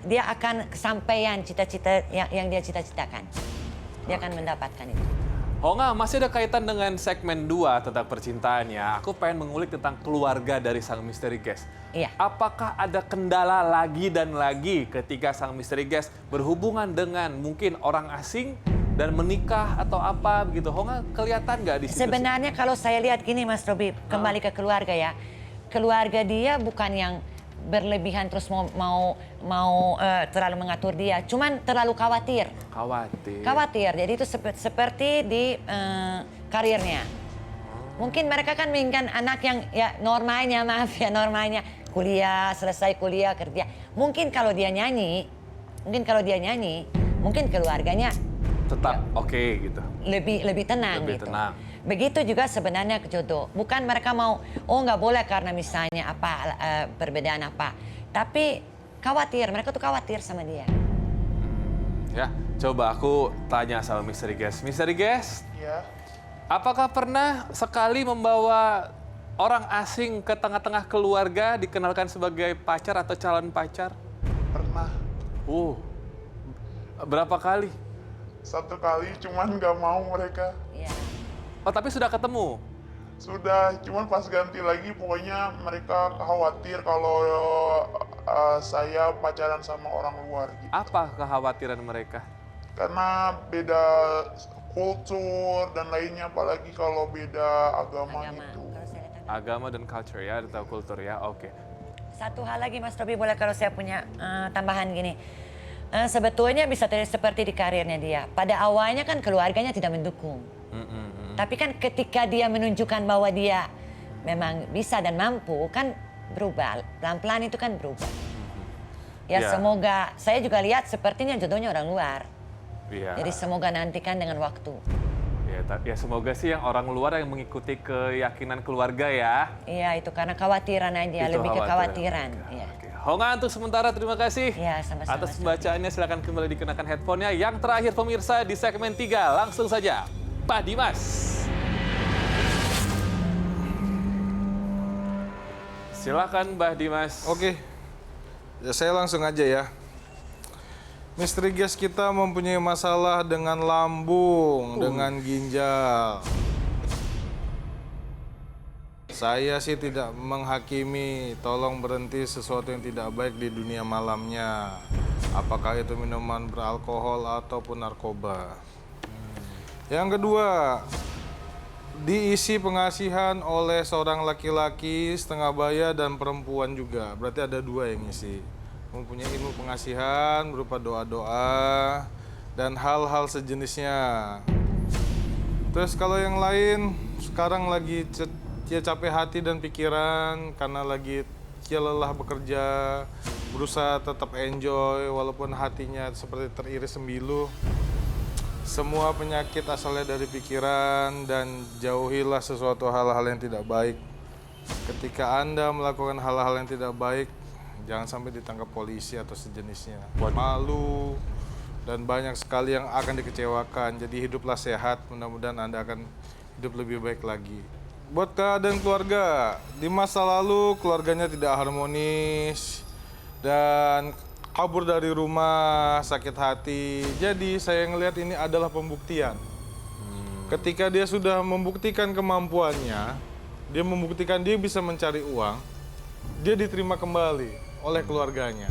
dia akan kesampaian cita-cita yang dia cita-citakan. Dia akan mendapatkan itu. Honga, masih ada kaitan dengan segmen 2 tentang percintaannya. Aku pengen mengulik tentang keluarga dari sang misteri guest. Iya. Apakah ada kendala lagi dan lagi ketika sang misteri guest berhubungan dengan mungkin orang asing dan menikah atau apa begitu? Honga, kelihatan nggak di situ? Sebenarnya kalau saya lihat gini Mas Robi, kembali ke keluarga ya. Keluarga dia bukan yang berlebihan terus mau terlalu mengatur dia, cuman terlalu khawatir. Khawatir. Jadi itu seperti di karirnya. Mungkin mereka kan menginginkan anak yang ya normalnya, kuliah, selesai kuliah, kerja. Mungkin kalau dia nyanyi, mungkin keluarganya tetap oke gitu. lebih tenang Lebih gitu. tenang. Begitu juga sebenarnya jodoh. Bukan mereka mau, oh nggak boleh karena misalnya apa perbedaan apa. Tapi khawatir, mereka tuh khawatir sama dia. Ya, coba aku tanya sama Misteri Guest. Misteri Guest, Ya. apakah pernah sekali membawa orang asing ke tengah-tengah keluarga dikenalkan sebagai pacar atau calon pacar? Pernah. Berapa kali? 1 kali, cuman nggak mau mereka. Iya. Oh, tapi sudah ketemu? Sudah, cuman pas ganti lagi pokoknya mereka khawatir kalau saya pacaran sama orang luar gitu. Apa kekhawatiran mereka? Karena beda kultur dan lainnya, apalagi kalau beda agama gitu. Kalau saya lihat Agama dan culture ya, atau kultur ya, oke. satu hal lagi Mas Robi, boleh kalau saya punya tambahan gini. Sebetulnya bisa terjadi seperti di karirnya dia. Pada awalnya kan keluarganya tidak mendukung. Tapi kan ketika dia menunjukkan bahwa dia memang bisa dan mampu, kan berubah. Pelan-pelan itu kan berubah. Ya Ya. semoga, saya juga lihat sepertinya jodohnya orang luar. Iya. Jadi semoga nantikan dengan waktu. Ya, semoga sih yang orang luar yang mengikuti keyakinan keluarga ya. Iya itu karena khawatiran aja, Itu lebih ke khawatiran. Oke, Iya. oke. Honga untuk sementara terima kasih. Iya, sama-sama, Atas Mas pembacaannya silakan kembali dikenakan headphone-nya. Yang terakhir pemirsa di segmen 3, langsung saja Pak Dimas. Silakan Mbah Dimas. Oke, ya saya langsung aja ya. Misteri Guest kita mempunyai masalah dengan lambung, dengan ginjal. Saya sih tidak menghakimi, tolong berhenti sesuatu yang tidak baik di dunia malamnya. Apakah itu minuman beralkohol ataupun narkoba. Yang kedua, diisi pengasihan oleh seorang laki-laki setengah baya dan perempuan juga. Berarti ada 2 yang ngisi. Mempunyai ilmu pengasihan berupa doa-doa dan hal-hal sejenisnya. Terus kalau yang lain sekarang lagi dia capek hati dan pikiran karena lagi dia lelah bekerja, berusaha tetap enjoy walaupun hatinya seperti teriris sembilu. Semua penyakit asalnya dari pikiran dan jauhilah sesuatu hal-hal yang tidak baik. Ketika Anda melakukan hal-hal yang tidak baik, jangan sampai ditangkap polisi atau sejenisnya. Malu dan banyak sekali yang akan dikecewakan. Jadi hiduplah sehat, mudah-mudahan Anda akan hidup lebih baik lagi. Buat keadaan keluarga, di masa lalu keluarganya tidak harmonis dan kabur dari rumah, sakit hati. Jadi saya ngelihat ini adalah pembuktian. Ketika dia sudah membuktikan kemampuannya, dia membuktikan dia bisa mencari uang, dia diterima kembali oleh keluarganya.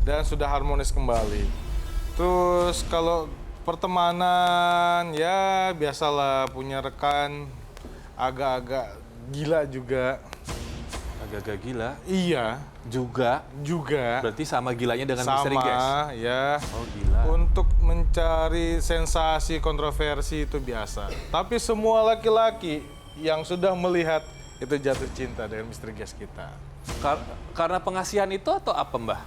Dan sudah harmonis kembali. Terus kalau pertemanan, ya biasalah punya rekan agak-agak gila juga. Agak-agak gila. Iya, Juga. Berarti sama gilanya dengan Misteri Guest. sama ya. Oh, gila. Untuk mencari sensasi kontroversi itu biasa. Tapi semua laki-laki yang sudah melihat itu jatuh cinta dengan Misteri Guest kita. Karena pengasihan itu atau apa, Mbah?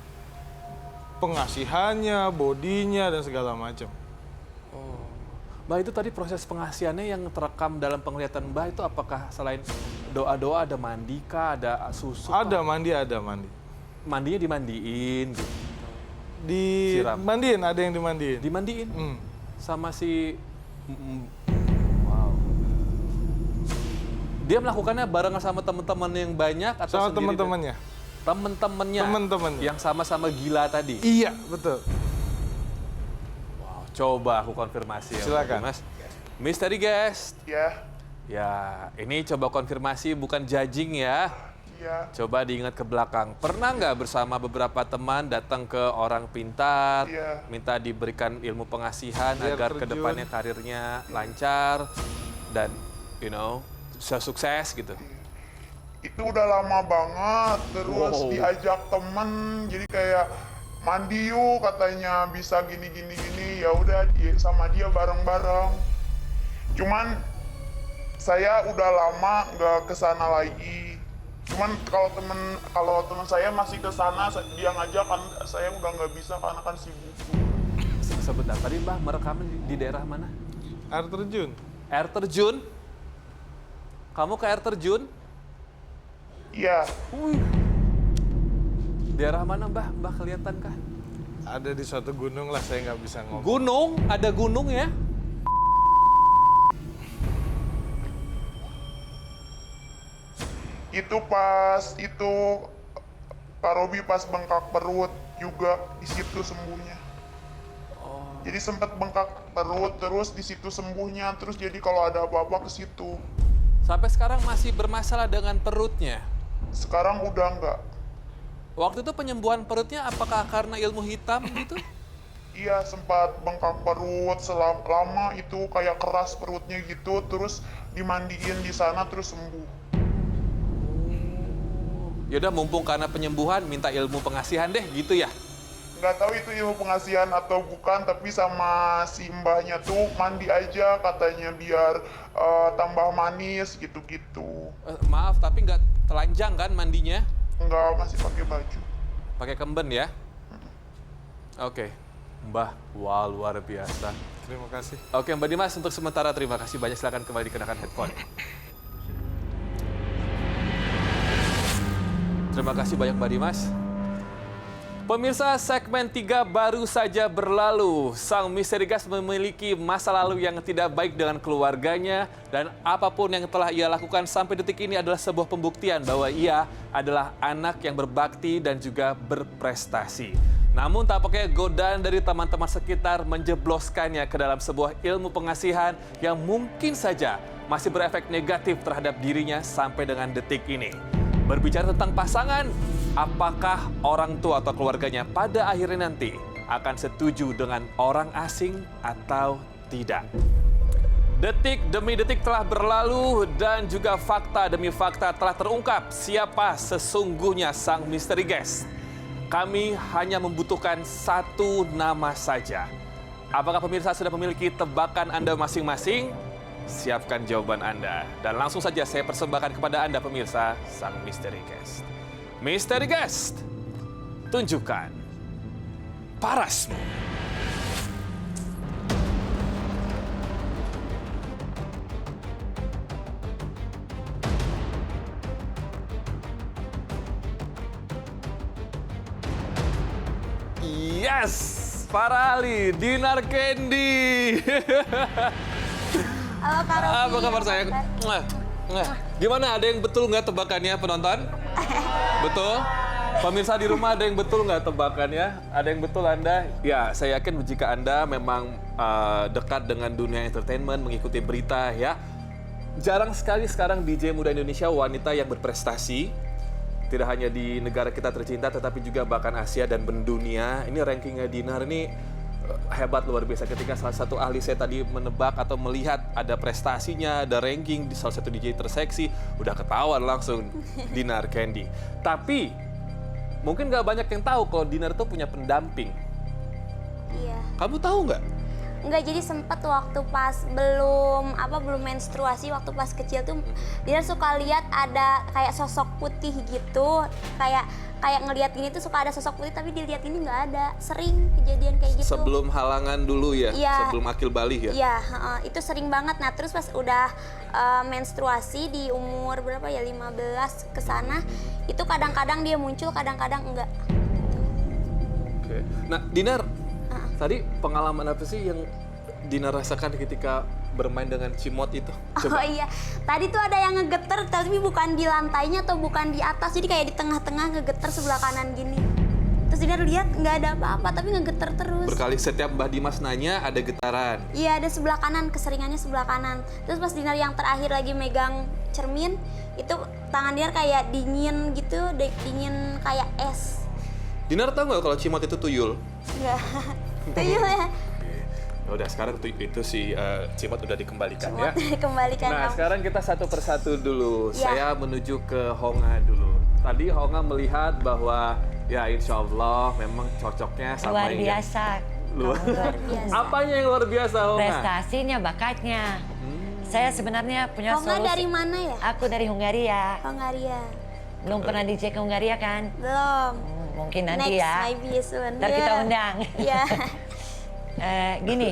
Pengasihannya, bodinya dan segala macam. Mbah, itu tadi proses pengasihannya yang terekam dalam penglihatan Mbah itu apakah selain doa-doa ada mandi kah, ada susu? Ada mandi, ada mandi. Mandinya dimandiin gitu. Siram. Dimandiin, ada yang dimandiin. Dimandiin Hmm. sama si wow. Dia melakukannya bareng sama teman-teman yang banyak atau Sama sendiri? teman-temannya. Teman-temannya. Teman-temannya. Yang sama-sama gila tadi. Iya, betul. Wow, coba aku konfirmasi ya, Silakan. Mas. Misteri Guest. Ya, Ya, ini coba konfirmasi bukan judging ya. ya, Coba diingat ke belakang. Pernah nggak bersama beberapa teman datang ke orang pintar, Iya. minta diberikan ilmu pengasihan Biar agar terjun. kedepannya karirnya lancar dan bisa sukses gitu? itu udah lama banget. Terus Wow. diajak temen, jadi kayak mandi yuk katanya, bisa gini. Ya udah sama dia bareng-bareng. Cuman saya udah lama nggak kesana lagi. Cuman kalau teman saya masih kesana, dia ngajak kan, saya udah nggak bisa karena kan sibuk. Sebentar, tadi Mbah merekamnya di daerah mana? Air terjun. Air terjun? Kamu ke air terjun? Iya, Daerah mana Mbah? Mbah kelihatan kah? Ada di suatu gunung lah, saya nggak bisa ngomong. Gunung? Ada gunung ya? itu pas itu Kak Robi pas bengkak perut juga di situ sembuhnya. Jadi sempat bengkak perut terus di situ sembuhnya, terus jadi kalau ada apa-apa ke situ. Sampai sekarang masih bermasalah dengan perutnya. Sekarang udah enggak. Waktu itu penyembuhan perutnya apakah karena ilmu hitam gitu? Iya, sempat bengkak perut lama itu kayak keras perutnya gitu, terus dimandiin di sana terus sembuh. Yaudah mumpung karena penyembuhan minta ilmu pengasihan deh gitu ya? Nggak tahu itu ilmu pengasihan atau bukan, tapi sama si mbahnya tuh mandi aja katanya biar tambah manis gitu-gitu. Maaf tapi nggak telanjang kan mandinya? Nggak, masih pakai baju. Pakai kemben ya? Oke. Mbah, wah luar biasa. Terima kasih. Oke Mbak Dimas, untuk sementara terima kasih banyak. Silakan kembali dikenakan headphone. Terima kasih banyak Mbak Dimas. Pemirsa, segmen 3 baru saja berlalu. Sang misteri gas memiliki masa lalu yang tidak baik dengan keluarganya, dan apapun yang telah ia lakukan sampai detik ini adalah sebuah pembuktian bahwa ia adalah anak yang berbakti dan juga berprestasi. Namun tampaknya godaan dari teman-teman sekitar menjebloskannya ke dalam sebuah ilmu pengasihan yang mungkin saja masih berefek negatif terhadap dirinya sampai dengan detik ini. Berbicara tentang pasangan, apakah orang tua atau keluarganya pada akhirnya nanti akan setuju dengan orang asing atau tidak? Detik demi detik telah berlalu dan juga fakta demi fakta telah terungkap siapa sesungguhnya sang misteri guest. Kami hanya membutuhkan satu nama saja. Apakah pemirsa sudah memiliki tebakan Anda masing-masing? Siapkan jawaban Anda. Dan langsung saja saya persembahkan kepada Anda pemirsa sang misteri guest. Misteri guest, tunjukkan parasmu. Yes, para ahli, Dinar Candy. Halo Kak Robi. Apa kabar sayang? Gimana, ada yang betul nggak tebakannya penonton? Betul? Pemirsa di rumah ada yang betul nggak tebakannya? Ada yang betul Anda? Ya, saya yakin jika Anda memang dekat dengan dunia entertainment, mengikuti berita ya. Jarang sekali sekarang DJ muda Indonesia wanita yang berprestasi. Tidak hanya di negara kita tercinta, tetapi juga bahkan Asia dan mendunia. Ini rankingnya Dinar ini hebat luar biasa. Ketika salah satu ahli saya tadi menebak atau melihat ada prestasinya, ada ranking di salah satu DJ terseksi, udah ketahuan langsung Dinar Candy. Tapi mungkin nggak banyak yang tahu kalau Dinar tuh punya pendamping. Iya. Kamu tahu nggak? Enggak, jadi sempet waktu pas belum menstruasi, waktu pas kecil tuh dia suka lihat ada kayak sosok putih gitu, kayak ngelihat gini tuh suka ada sosok putih tapi dilihat ini nggak ada. Sering kejadian kayak gitu. Sebelum halangan dulu ya? Iya. Sebelum akil balik ya? Iya, itu sering banget. Nah terus pas udah menstruasi di umur berapa ya, 15 ke sana, itu kadang-kadang dia muncul, kadang-kadang enggak. Oke. Nah Dinar, tadi pengalaman apa sih yang Dinar rasakan ketika bermain dengan cimot itu? Oh iya, tadi tuh ada yang ngegeter tapi bukan di lantainya atau bukan di atas, jadi kayak di tengah-tengah ngegeter sebelah kanan gini. Terus Dinar lihat nggak ada apa-apa tapi ngegeter terus. Berkali setiap Mbah Dimas nanya ada getaran. Iya, ada sebelah kanan, keseringannya sebelah kanan. Terus pas Dinar yang terakhir lagi megang cermin, itu tangan Dinar kayak dingin gitu, dingin kayak es. Dinar tahu nggak kalau cimot itu tuyul? Enggak, tuyul ya. Ya udah, sekarang itu si cimot udah dikembalikan Cimot ya. dikembalikan. Nah, sekarang kita satu persatu dulu. Ya. Saya menuju ke Honga dulu. Tadi Honga melihat bahwa ya insya Allah memang cocoknya sama Luar yang- biasa. Luar biasa. Apanya yang luar biasa, Honga? Prestasinya, bakatnya. Saya sebenarnya punya Honga solusi. dari mana ya? Aku dari Hungaria. Hongaria. Belum pernah DJ ke Hungaria kan? Belum. Mungkin nanti Next, ya. maybe soon. Ntar kita undang. Iya. Gini,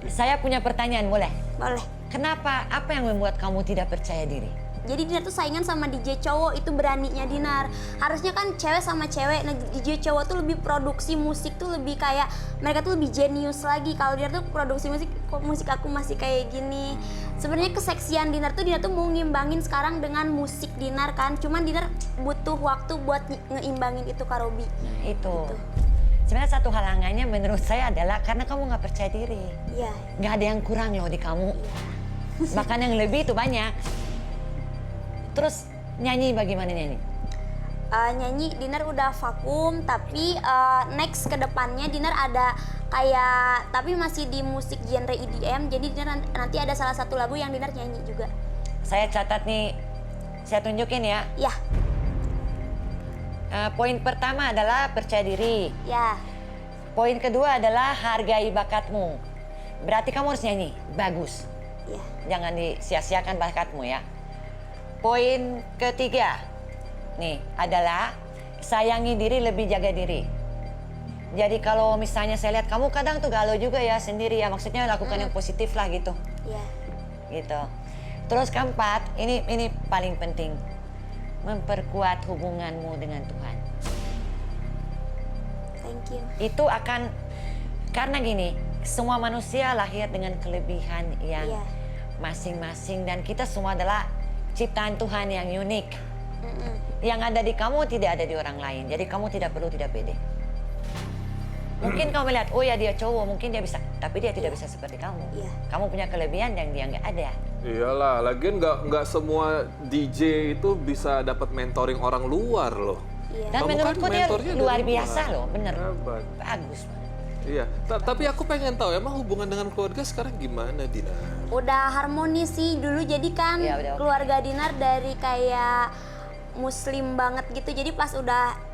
saya punya pertanyaan, boleh? Boleh. Kenapa, apa yang membuat kamu tidak percaya diri? Jadi Dinar tuh saingan sama DJ cowok, itu beraninya Dinar. Harusnya kan cewek sama cewek, nah DJ cowok tuh lebih produksi musik tuh lebih kayak, mereka tuh lebih jenius lagi. Kalau Dinar tuh produksi musik, kok musik aku masih kayak gini. Sebenarnya keseksian Dinar tuh mau ngimbangin sekarang dengan musik Dinar kan. Cuman Dinar butuh waktu buat ngeimbangin itu Kak Robi. Nah, itu. Sebenarnya satu halangannya menurut saya adalah karena kamu nggak percaya diri. Iya. Nggak ada yang kurang loh di kamu. Bahkan yang lebih itu banyak. Terus nyanyi bagaimana nyanyi? Nyanyi Dinar udah vakum, tapi next ke depannya Dinar ada kayak, tapi masih di musik genre EDM, jadi Dinar nanti ada salah satu lagu yang Dinar nyanyi juga. Saya catat nih, saya tunjukin ya. Ya, Poin pertama adalah percaya diri. ya, Poin kedua adalah hargai bakatmu. Berarti kamu harus nyanyi, bagus. ya. Jangan disia-siakan bakatmu ya. Poin ketiga, nih adalah sayangi diri, lebih jaga diri. Jadi kalau misalnya saya lihat kamu kadang tuh galau juga ya sendiri ya, maksudnya lakukan yang positif lah gitu. Ya. Gitu. Terus keempat, ini paling penting, memperkuat hubunganmu dengan Tuhan. Thank you. Itu akan, karena gini, semua manusia lahir dengan kelebihan yang Iya. masing-masing dan kita semua adalah ciptaan Tuhan yang unik. Yang ada di kamu tidak ada di orang lain, jadi kamu tidak perlu tidak pede. Mungkin kamu melihat, oh ya dia cowok, mungkin dia bisa, tapi dia tidak bisa seperti kamu. Iya. Kamu punya kelebihan yang dia nggak ada. Iyalah, lagian nggak semua DJ itu bisa dapat mentoring orang luar loh. Iya. Dan Kamu menurutku kan dia mentornya luar dari biasa luar. loh, bener. Hebat. Bagus. Iya, tapi aku pengen tahu emang hubungan dengan keluarga sekarang gimana, Dina? Udah harmonis sih dulu, jadi kan Ya, udah oke. keluarga Dinar dari kayak muslim banget gitu, jadi pas udah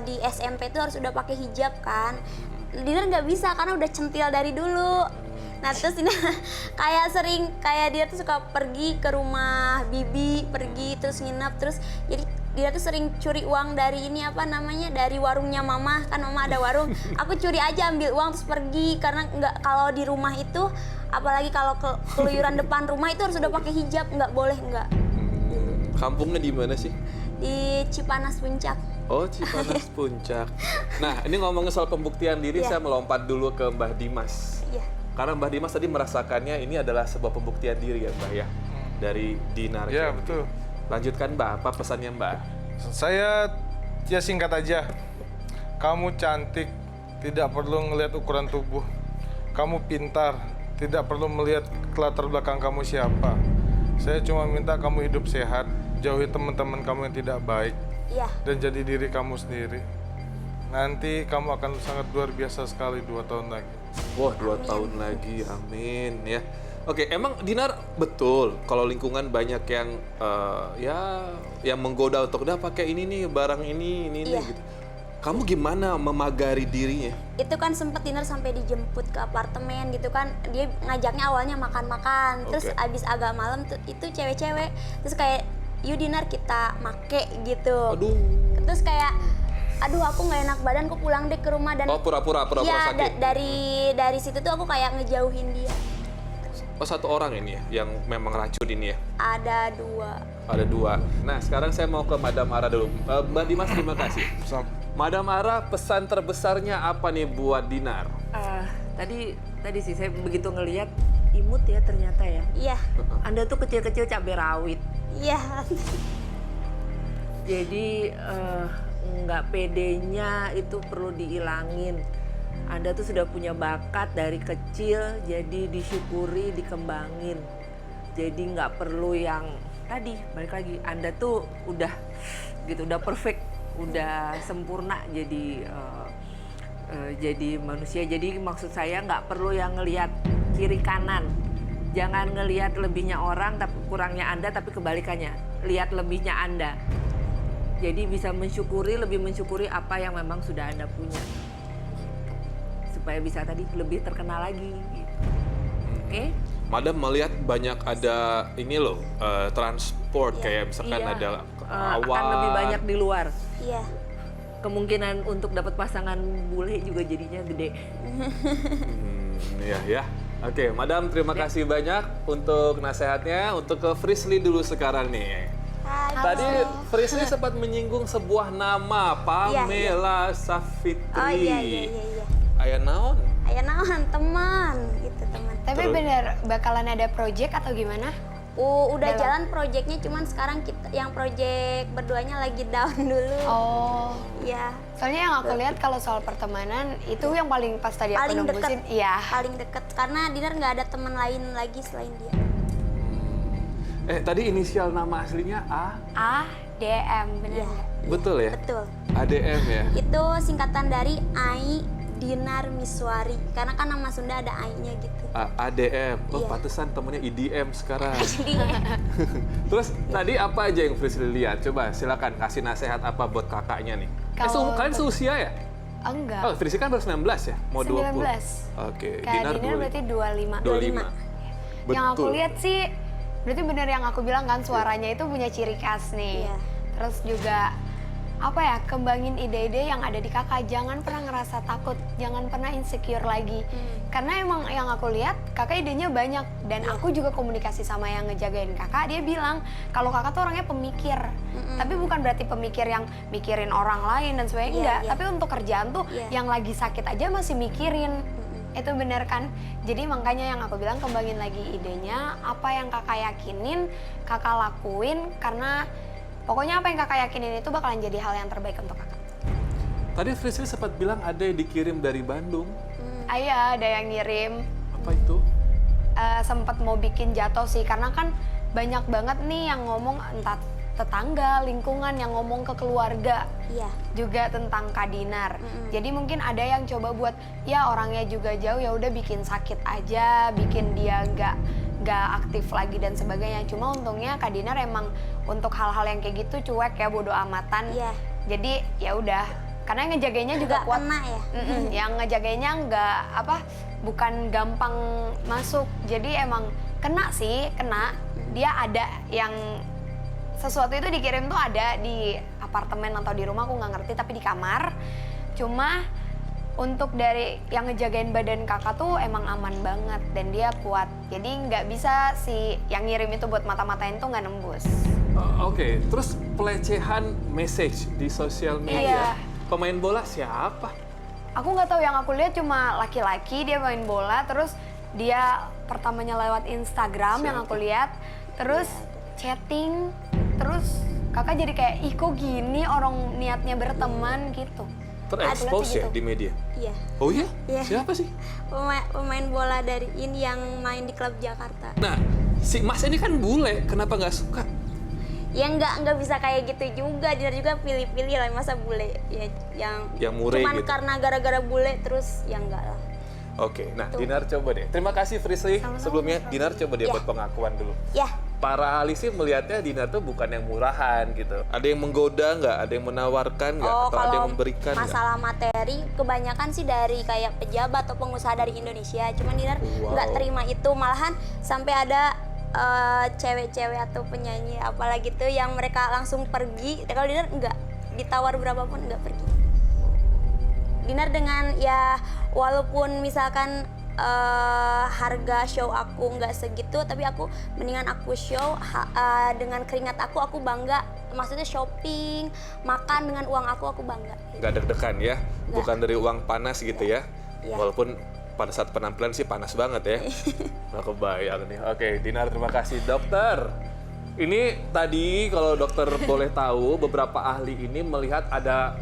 di SMP tuh harus udah pakai hijab kan. Dinar nggak bisa karena udah centil dari dulu. Nah terus ini kayak sering, kayak dia tuh suka pergi ke rumah bibi, pergi terus nginep, terus jadi dia tuh sering curi uang dari ini apa namanya, dari warungnya mama, kan mama ada warung, aku curi aja ambil uang terus pergi, karena nggak, kalau di rumah itu apalagi kalau keluyuran depan rumah itu harus udah pakai hijab, nggak boleh nggak. Kampungnya di mana sih? Di Cipanas Puncak. Oh, Cipanas Puncak. Nah, ini ngomongin soal pembuktian diri, Iya. saya melompat dulu ke Mbah Dimas. Iya. Karena Mbah Dimas tadi merasakannya ini adalah sebuah pembuktian diri ya, Mbah ya? Dari Dinar. Ya, Camp. betul. Lanjutkan, Mbah. Apa pesannya, Mbah? Saya ya singkat aja. Kamu cantik, tidak perlu ngelihat ukuran tubuh. Kamu pintar, tidak perlu melihat latar belakang kamu siapa. Saya cuma minta kamu hidup sehat, jauhi teman-teman kamu yang tidak baik, Iya. dan jadi diri kamu sendiri. Nanti kamu akan sangat luar biasa sekali 2 tahun lagi. Wah, 2 tahun lagi, amin ya. Oke, emang Dinar betul kalau lingkungan banyak yang yang menggoda untuk udah pakai ini nih, barang ini Iya. gitu. Kamu gimana memagari dirinya? Itu kan sempet Dinar sampai dijemput ke apartemen gitu kan, dia ngajaknya awalnya makan-makan, terus Oke. abis agak malam tuh itu cewek-cewek, terus kayak yuk Dinar kita make gitu. Aduh. Terus kayak aduh aku nggak enak badan, aku pulang deh ke rumah dan Oh, pura-pura iya, sakit. dari situ tuh aku kayak ngejauhin dia. Oh, 1 orang ini ya yang memang racun ini ya? Ada 2. Ada 2. Nah, sekarang saya mau ke Madam Ara dulu. Mbak Dimas, terima kasih. Madam Ara, pesan terbesarnya apa nih buat Dinar? Tadi sih saya begitu ngelihat imut ya ternyata ya. Iya, Anda tuh kecil-kecil cabai rawit. iya. Jadi nggak pedenya itu perlu diilangin. Anda tuh sudah punya bakat dari kecil, jadi disyukuri, dikembangin. Jadi nggak perlu yang tadi, balik lagi, Anda tuh udah gitu, udah perfect, udah sempurna jadi manusia. Jadi maksud saya nggak perlu yang ngelihat kiri kanan. Jangan ngelihat lebihnya orang tapi kurangnya Anda, tapi kebalikannya, lihat lebihnya Anda. Jadi bisa mensyukuri, lebih mensyukuri apa yang memang sudah Anda punya. Supaya bisa tadi lebih terkenal lagi gitu. Oke? Madam melihat banyak ada ini loh, transport kayak misalkan Iya, ada akan awan. lebih banyak di luar. Iya. Kemungkinan untuk dapat pasangan bule juga jadinya gede. Iya ya. Oke, Madam terima kasih banyak untuk nasihatnya. Untuk ke Frisly dulu sekarang nih. Hai. Tadi Frisly sempat menyinggung sebuah nama, Pamela Safitri. Oh iya. Aya naon? Aya naon teman gitu teman. Tapi Terus? bener bakalan ada project atau gimana? Udah jalan proyeknya, cuman sekarang kita yang proyek berduanya lagi down dulu. Oh. Iya. Soalnya yang aku lihat kalau soal pertemanan itu yang paling pas tadi aku Paling nembusin. deket. Iya. Paling deket karena Dinar nggak ada teman lain lagi selain dia. Tadi inisial nama aslinya A? ADM, bener Iya. nggak? Betul ya? Betul. ADM ya? Itu singkatan dari Ai Dinar Miswari. Karena kan nama Sunda ada Ai-nya gitu. ADM. Oh, Iya. pantesan temennya IDM sekarang. Jadi Terus tadi apa aja yang Frisly lihat? Coba silakan kasih nasihat apa buat kakaknya nih. Kalian seusia ya? Enggak. Oh, Frisly kan baru 19 ya? Mau 20? 19. Oke, Kayak Dinar berarti 25. 25. Yang aku Betul. lihat sih, berarti bener yang aku bilang kan suaranya itu punya ciri khas nih. Iya. Terus juga apa ya, kembangin ide-ide yang ada di kakak. Jangan pernah ngerasa takut, jangan pernah insecure lagi. Karena emang yang aku lihat kakak idenya banyak dan aku juga komunikasi sama yang ngejagain kakak. Dia bilang kalau kakak tuh orangnya pemikir. Tapi bukan berarti pemikir yang mikirin orang lain dan sebagainya, Iya, enggak. iya. Tapi untuk kerjaan tuh Iya. yang lagi sakit aja masih mikirin. Itu bener kan? Jadi makanya yang aku bilang kembangin lagi idenya, apa yang kakak yakinin, kakak lakuin, karena pokoknya apa yang kakak yakinin itu bakalan jadi hal yang terbaik untuk kakak. Tadi Frisly sempat bilang ada yang dikirim dari Bandung. Iya, ada yang ngirim, Apa itu? sempet mau bikin jatuh sih, karena kan banyak banget nih yang ngomong entah tetangga, lingkungan yang ngomong ke keluarga. iya. Juga tentang Kak Dinar. Jadi mungkin ada yang coba buat ya orangnya juga jauh, ya udah bikin sakit aja, bikin dia nggak aktif lagi dan sebagainya. Cuma untungnya Kak Dinar emang untuk hal-hal yang kayak gitu cuek ya, bodo amatan. Iya. Jadi ya udah, karena yang ngejagainya juga Nggak kuat. kena ya. Yang ngejagainya nggak bukan gampang masuk. Jadi emang kena sih, kena. Dia ada yang sesuatu itu dikirim tuh ada di apartemen atau di rumah, aku nggak ngerti, tapi di kamar. Cuma untuk dari yang ngejagain badan kakak tuh emang aman banget dan dia kuat. Jadi nggak bisa si yang ngirim itu buat mata-matain tuh nggak nembus. Oke, terus pelecehan message di sosial media. Iya. Pemain bola siapa? Aku nggak tahu, yang aku lihat cuma laki-laki dia main bola, terus dia pertamanya lewat Instagram yang aku lihat, terus chatting, terus kakak jadi kayak ih kok gini orang niatnya berteman gitu. Terekspos ya gitu. di media? Iya. Oh iya? Iya. Siapa sih? Pemain bola dari ini yang main di klub Jakarta. Nah, si Mas ini kan bule, kenapa nggak suka? Ya nggak bisa kayak gitu juga. Dinar juga pilih-pilih lah, masa bule ya yang mureh cuman gitu. karena gara-gara bule terus ya enggak lah. Oke, nah Dinar coba deh. Terima kasih Frisly. Sebelumnya Dinar coba deh Ya. buat pengakuan dulu. Ya, Para ahli sih melihatnya Dinar tuh bukan yang murahan gitu. Ada yang menggoda nggak? Ada yang menawarkan nggak? Atau ada yang memberikan nggak? masalah materi kebanyakan sih dari kayak pejabat atau pengusaha dari Indonesia. Cuman Dinar nggak terima itu, malahan sampai ada cewek-cewek atau penyanyi apalagi tuh yang mereka langsung pergi. Kalau Dinar nggak, ditawar berapapun nggak pergi. Dinar dengan ya walaupun misalkan harga show aku nggak segitu, tapi aku mendingan aku show dengan keringat aku bangga. Maksudnya shopping, makan dengan uang aku bangga. Nggak deg-degan ya? Bukan dari uang panas gitu ya? Iya. Walaupun pada saat penampilan sih panas banget ya. Nggak kebayang nih. Oke, Dinar terima kasih. Dokter, ini tadi kalau dokter boleh tahu, beberapa ahli ini melihat ada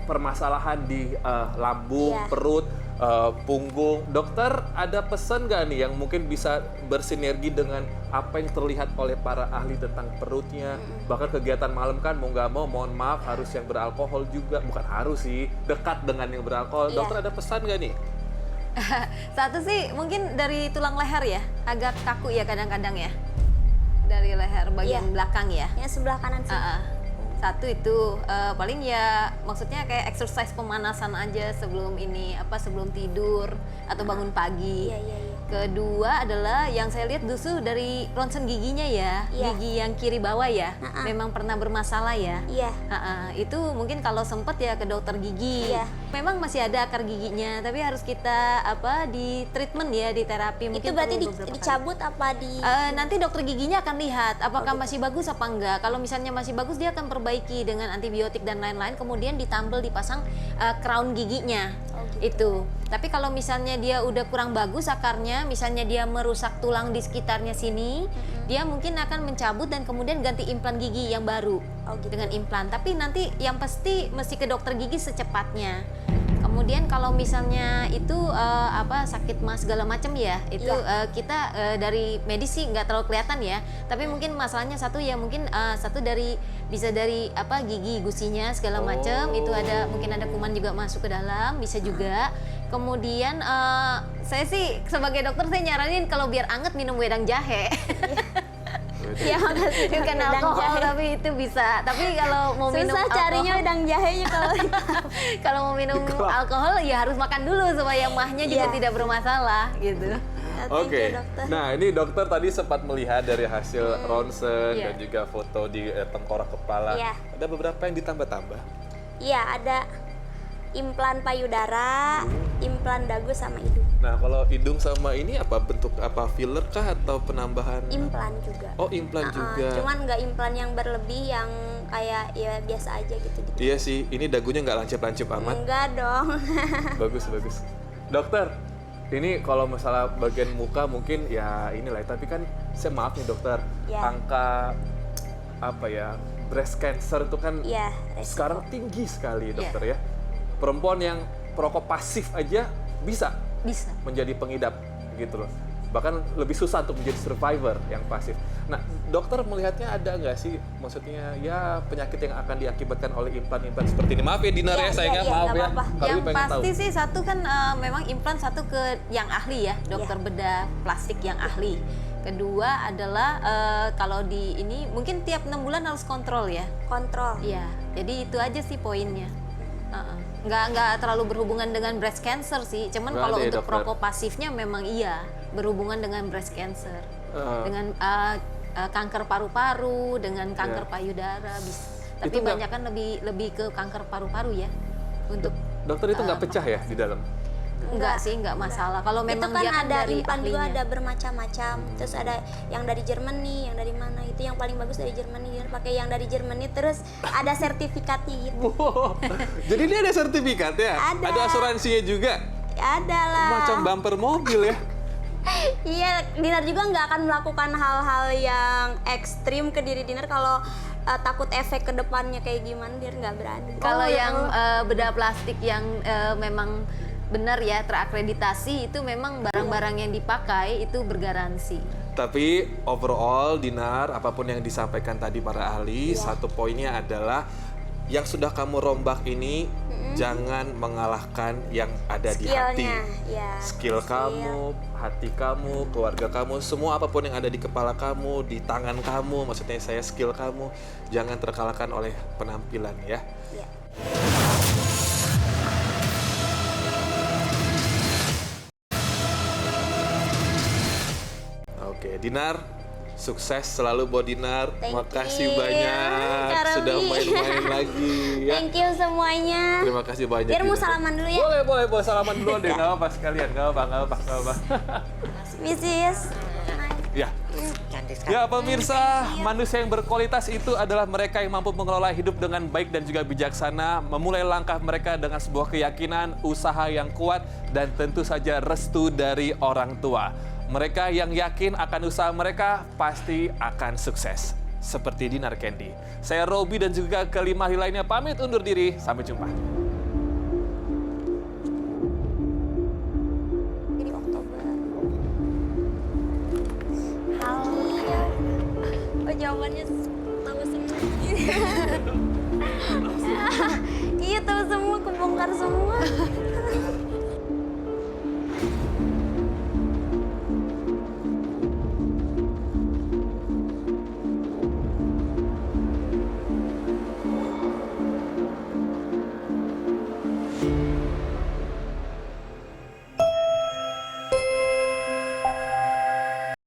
permasalahan di lambung, Iya. perut, punggung. Dokter, ada pesan nggak nih yang mungkin bisa bersinergi dengan apa yang terlihat oleh para ahli tentang perutnya? Bahkan kegiatan malam kan mau nggak mau, mohon maaf, harus yang beralkohol juga. Bukan harus sih, dekat dengan yang beralkohol. Iya. Dokter ada pesan nggak nih? Satu sih mungkin dari tulang leher ya, agak kaku ya kadang-kadang ya. Dari leher bagian Iya. belakang ya. Yang sebelah kanan sih. Satu itu paling ya maksudnya kayak exercise pemanasan aja sebelum ini sebelum tidur atau bangun pagi. Iya. Kedua adalah yang saya lihat justru dari ronsen giginya ya, Iya. gigi yang kiri bawah ya, memang pernah bermasalah ya. Iya. Itu mungkin kalau sempet ya ke dokter gigi. Iya. Memang masih ada akar giginya, tapi harus kita di treatment ya, di terapi. Itu berarti dicabut apa di... Nanti dokter giginya akan lihat apakah masih bagus apa enggak. Kalau misalnya masih bagus, dia akan perbaiki dengan antibiotik dan lain-lain, kemudian ditambal dipasang crown giginya. Itu. Tapi kalau misalnya dia udah kurang bagus akarnya, misalnya dia merusak tulang di sekitarnya sini, dia mungkin akan mencabut dan kemudian ganti implan gigi yang baru dengan implan. Tapi nanti yang pasti mesti ke dokter gigi secepatnya. Kemudian kalau misalnya itu sakit mas segala macam ya, itu kita dari medis sih nggak terlalu kelihatan ya. Tapi mungkin masalahnya satu ya, mungkin satu bisa dari gigi gusinya segala macam, itu mungkin ada kuman juga masuk ke dalam, bisa juga. Kemudian saya sih sebagai dokter saya nyaranin kalau biar anget minum wedang jahe. Ya makasih. Bukan alkohol tapi itu bisa. Tapi kalau mau minum Susah carinya wedang jahenya kalau kalau mau minum alkohol ya harus makan dulu supaya mahnya juga tidak bermasalah gitu. Oke. Nah, ini dokter tadi sempat melihat dari hasil ronsen Iya. dan juga foto di tengkorak kepala. Iya. Ada beberapa yang ditambah-tambah. Iya, ada implan payudara, implan dagu sama hidung. Nah, kalau hidung sama ini apa bentuk filler kah atau penambahan? Implan juga. Oh, implan juga. Cuman nggak implan yang berlebih yang kayak ya biasa aja gitu. Iya sih, ini dagunya nggak lancip-lancip amat. Enggak dong. Bagus. Dokter, ini kalau masalah bagian muka mungkin ya inilah, tapi kan saya maaf nih dokter, Ya. angka breast cancer itu kan Iya, resiko. sekarang tinggi sekali dokter ya. Perempuan yang perokok pasif aja bisa menjadi pengidap gitu loh. Bahkan lebih susah untuk menjadi survivor yang pasif. Nah, dokter melihatnya ada nggak sih, maksudnya ya penyakit yang akan diakibatkan oleh implan-implan seperti ini? Maaf ya Dinar ya, sayangnya maaf nggak ya. apa-apa. Kami Yang pengen tahu. pasti sih satu kan memang implan satu ke yang ahli ya, dokter bedah plastik yang ahli. Kedua adalah kalau di ini mungkin tiap 6 bulan harus kontrol ya. Kontrol. Iya, jadi itu aja sih poinnya. Nggak terlalu berhubungan dengan breast cancer sih, cuman Nggak kalau ada ya, untuk dokter? perokok pasifnya memang iya berhubungan dengan breast cancer, dengan kanker paru-paru, dengan kanker payudara bisa. Tapi Itu nggak- banyak kan lebih ke kanker paru-paru ya. Untuk Dokter itu nggak pecah ya di dalam? enggak sih, enggak masalah. Kalau Itu memang kan dia kan ada dari implan juga ahlinya. ada bermacam-macam. Terus ada yang dari Germany, yang dari mana. Itu yang paling bagus dari Germany. Dia pakai yang dari Germany terus ada sertifikatnya gitu. Wow. Jadi dia ada sertifikat ya? Ada. Asuransinya juga? Ada lah. Macam bumper mobil ya? Iya, Dinar juga nggak akan melakukan hal-hal yang ekstrim ke diri Dinar kalau takut efek ke depannya kayak gimana, dia nggak berani. Kalau yang bedah plastik yang memang benar ya terakreditasi, itu memang barang-barang yang dipakai itu bergaransi. Tapi overall Dinar, apapun yang disampaikan tadi para ahli, satu poinnya adalah yang sudah kamu rombak ini jangan mengalahkan yang ada di hati. Skillnya, ya. Skill kamu, hati kamu, keluarga kamu, semua apapun yang ada di kepala kamu, di tangan kamu, maksudnya saya skill kamu, jangan terkalahkan oleh penampilan ya. Iya. Oke, Dinar, sukses selalu buat Dinar. Thank Makasih you, banyak Kak Robi. sudah main-main lagi ya. Thank you semuanya. Terima kasih banyak. Biar mau Dinar. salaman dulu ya. Boleh salaman dulu deh, nggak apa sekalian, nggak apa. Mrs. Ya. Cantik sekali. Ya pemirsa, manusia yang berkualitas itu adalah mereka yang mampu mengelola hidup dengan baik dan juga bijaksana, memulai langkah mereka dengan sebuah keyakinan, usaha yang kuat, dan tentu saja restu dari orang tua. Mereka yang yakin akan usaha mereka pasti akan sukses. Seperti Dinar Candy. Saya Robi dan juga kelima ahli lainnya pamit undur diri. Sampai jumpa. Jadi Oktober. Halo. Oh jawabannya tahu semua. Iya tahu semua, kebongkar semua.